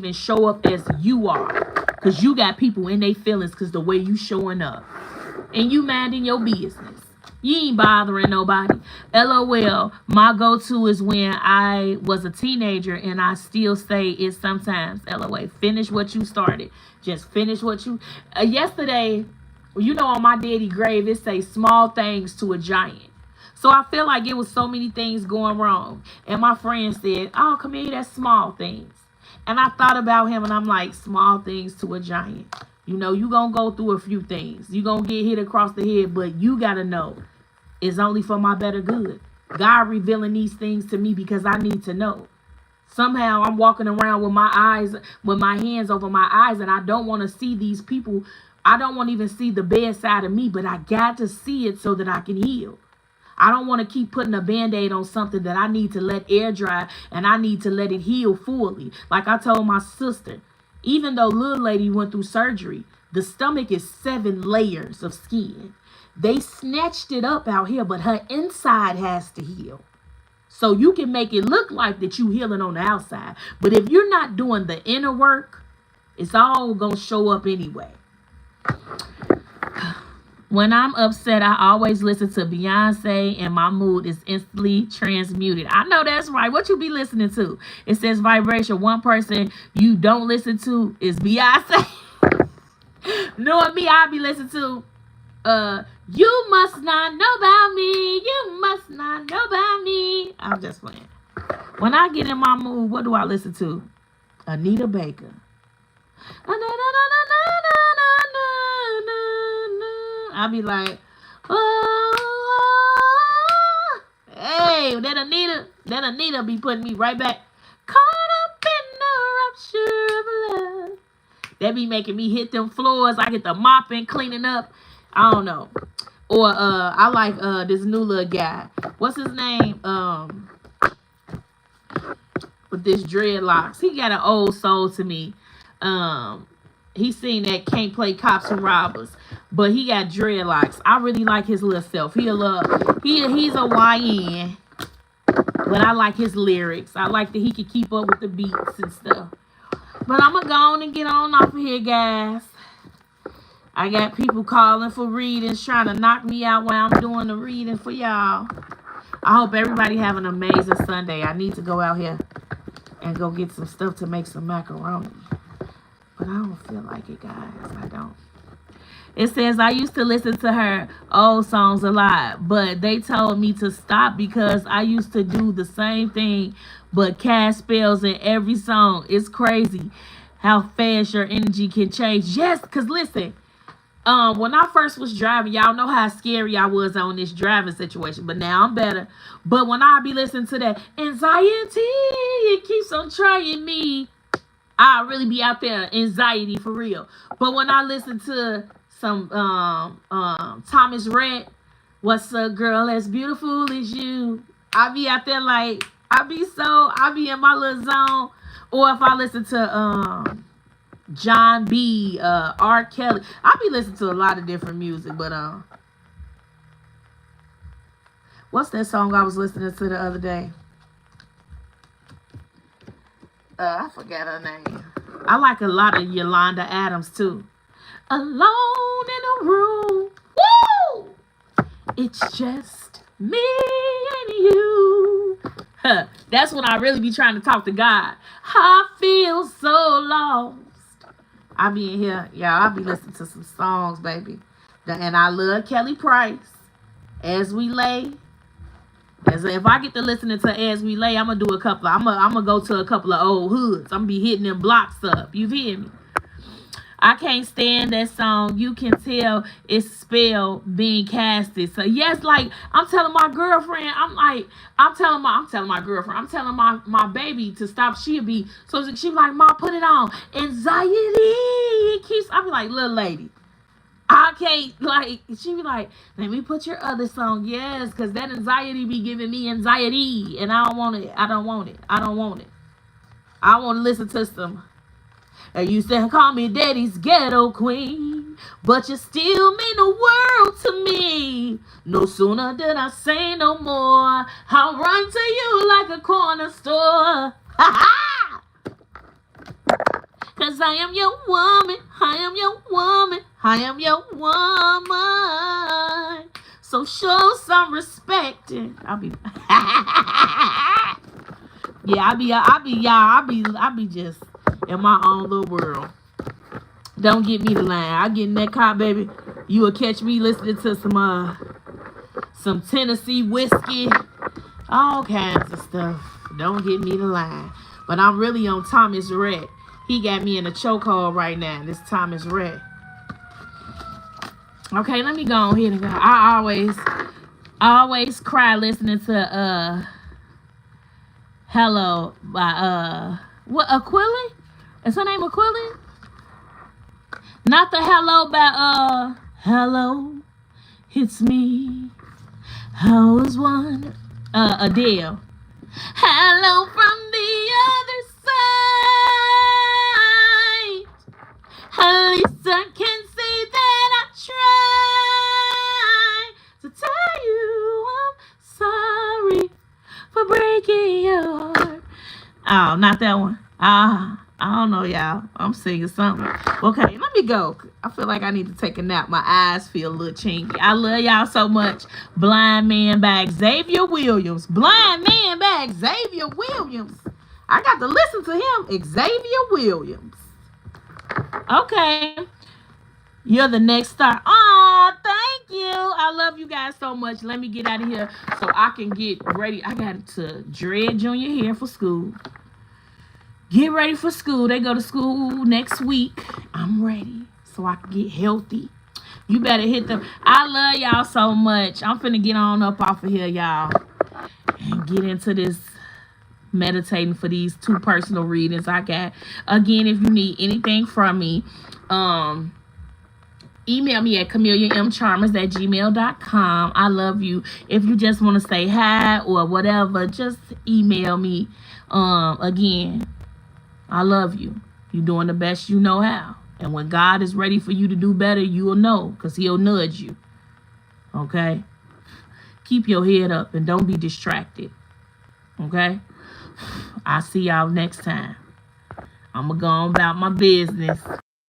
A: and show up as you are. Because you got people in their feelings because the way you showing up. And you minding your business. You ain't bothering nobody. LOL, my go-to is when I was a teenager and I still say it sometimes. LOL, finish what you started. Just finish what you... yesterday, you know, on my daddy grave, it says small things to a giant. So I feel like it was so many things going wrong. And my friend said, oh, Camilla, that's small things. And I thought about him and I'm like, small things to a giant. You know, you going to go through a few things. You going to get hit across the head, but you got to know it's only for my better good. God revealing these things to me because I need to know. Somehow I'm walking around with my eyes, with my hands over my eyes, and I don't want to see these people. I don't want to even see the bad side of me, but I got to see it so that I can heal. I don't want to keep putting a Band-Aid on something that I need to let air dry and I need to let it heal fully. Like I told my sister, even though little lady went through surgery, the stomach is 7 layers of skin. They snatched it up out here, but her inside has to heal. So you can make it look like that you healing on the outside. But if you're not doing the inner work, it's all going to show up anyway. When I'm upset, I always listen to Beyonce and my mood is instantly transmuted. I know that's right. What you be listening to? It says vibration. One person you don't listen to is Beyonce. Knowing me, I'll be listening to you must not know about me. You must not know about me. I'm just playing. When I get in my mood, what do I listen to? Anita Baker. I'll be like, oh, hey, that Anita be putting me right back. Caught up in the rapture of love. That be making me hit them floors. I get the mopping, cleaning up. I don't know. Or I like this new little guy. What's his name? With this dreadlocks. He got an old soul to me. He seen that Can't Play Cops and Robbers, but he got dreadlocks. I really like his little self. He's a YN, but I like his lyrics. I like that he can keep up with the beats and stuff. But I'm gonna go on and get on off of here, guys. I got people calling for readings, trying to knock me out while I'm doing the reading for y'all. I hope everybody have an amazing Sunday. I need to go out here and go get some stuff to make some macaroni. But I don't feel like it, guys. I don't. It says, I used to listen to her old songs a lot, but they told me to stop because I used to do the same thing, but cast spells in every song. It's crazy how fast your energy can change. Yes, because listen, when I first was driving, y'all know how scary I was on this driving situation, but now I'm better. But when I be listening to that anxiety, it keeps on trying me. I'll really be out there anxiety for real. But when I listen to some Thomas Rhett, what's up, girl, as beautiful as you, I be out there like, I be in my little zone. Or if I listen to John B, R. Kelly, I be listening to a lot of different music, but what's that song I was listening to the other day? I forgot her name. I like a lot of Yolanda Adams too. Alone in a room, woo! It's just me and you. That's when I really be trying to talk to God. I feel so lost. I be in here, yeah. I be listening to some songs, baby. And I love Kelly Price. As We Lay. If I get to listening to As We Lay, I'm gonna do a couple. I'm gonna go to a couple of old hoods. I'm gonna be hitting them blocks up. You hear me? I can't stand that song. You can tell it's spell being casted. So yes, like I'm telling my girlfriend, I'm telling my girlfriend, I'm telling my baby to stop. She'll be so she be like, Mom, put it on. Anxiety. It keeps. I be like, little lady, I can't, like, she be like, let me put your other song. Yes, because that anxiety be giving me anxiety. And I don't want it. I don't want it. I want to listen to some. And you said, call me daddy's ghetto queen, but you still mean the world to me. No sooner did I say no more, I'll run to you like a corner store. Ha ha! Cause I am your woman, I am your woman, I am your woman. So show some respect. I'll be yeah, I be just in my own little world. Don't get me the line. I get in that car, baby. You will catch me listening to some Tennessee whiskey, all kinds of stuff. Don't get me the line. But I'm really on Thomas Rhett. He got me in a chokehold right now. This Thomas Rhett. Okay, let me go on here and go. I always cry listening to Hello by what, Aquila? Is her name Aquila? Not the Hello by Hello, it's me. I was one Adele. Hello from the other side. At least I can say that I tried to tell you I'm sorry for breaking your heart. Oh, not that one. I don't know, y'all. I'm singing something. Okay, let me go. I feel like I need to take a nap. My eyes feel a little chinky. I love y'all so much. Blind Man by Xavier Williams. Blind Man by Xavier Williams. I got to listen to him. Xavier Williams. Okay. You're the next star. Aw, thank you. I love you guys so much. Let me get out of here so I can get ready. I got to dread junior hair for school. get ready for school. They go to school next week. I'm ready so I can get healthy. You better hit them. I love y'all so much. I'm finna get on up off of here, y'all, and get into this meditating for these 2 personal readings I got. Again, if you need anything from me, email me at CamilliaChalmers@gmail.com. I love you. If you just want to say hi or whatever, just email me. Again, I love you. You're doing the best you know how. And when God is ready for you to do better, you will know, because he'll nudge you. Okay? Keep your head up and don't be distracted. Okay? I'll see y'all next time. I'm going to go on about my business.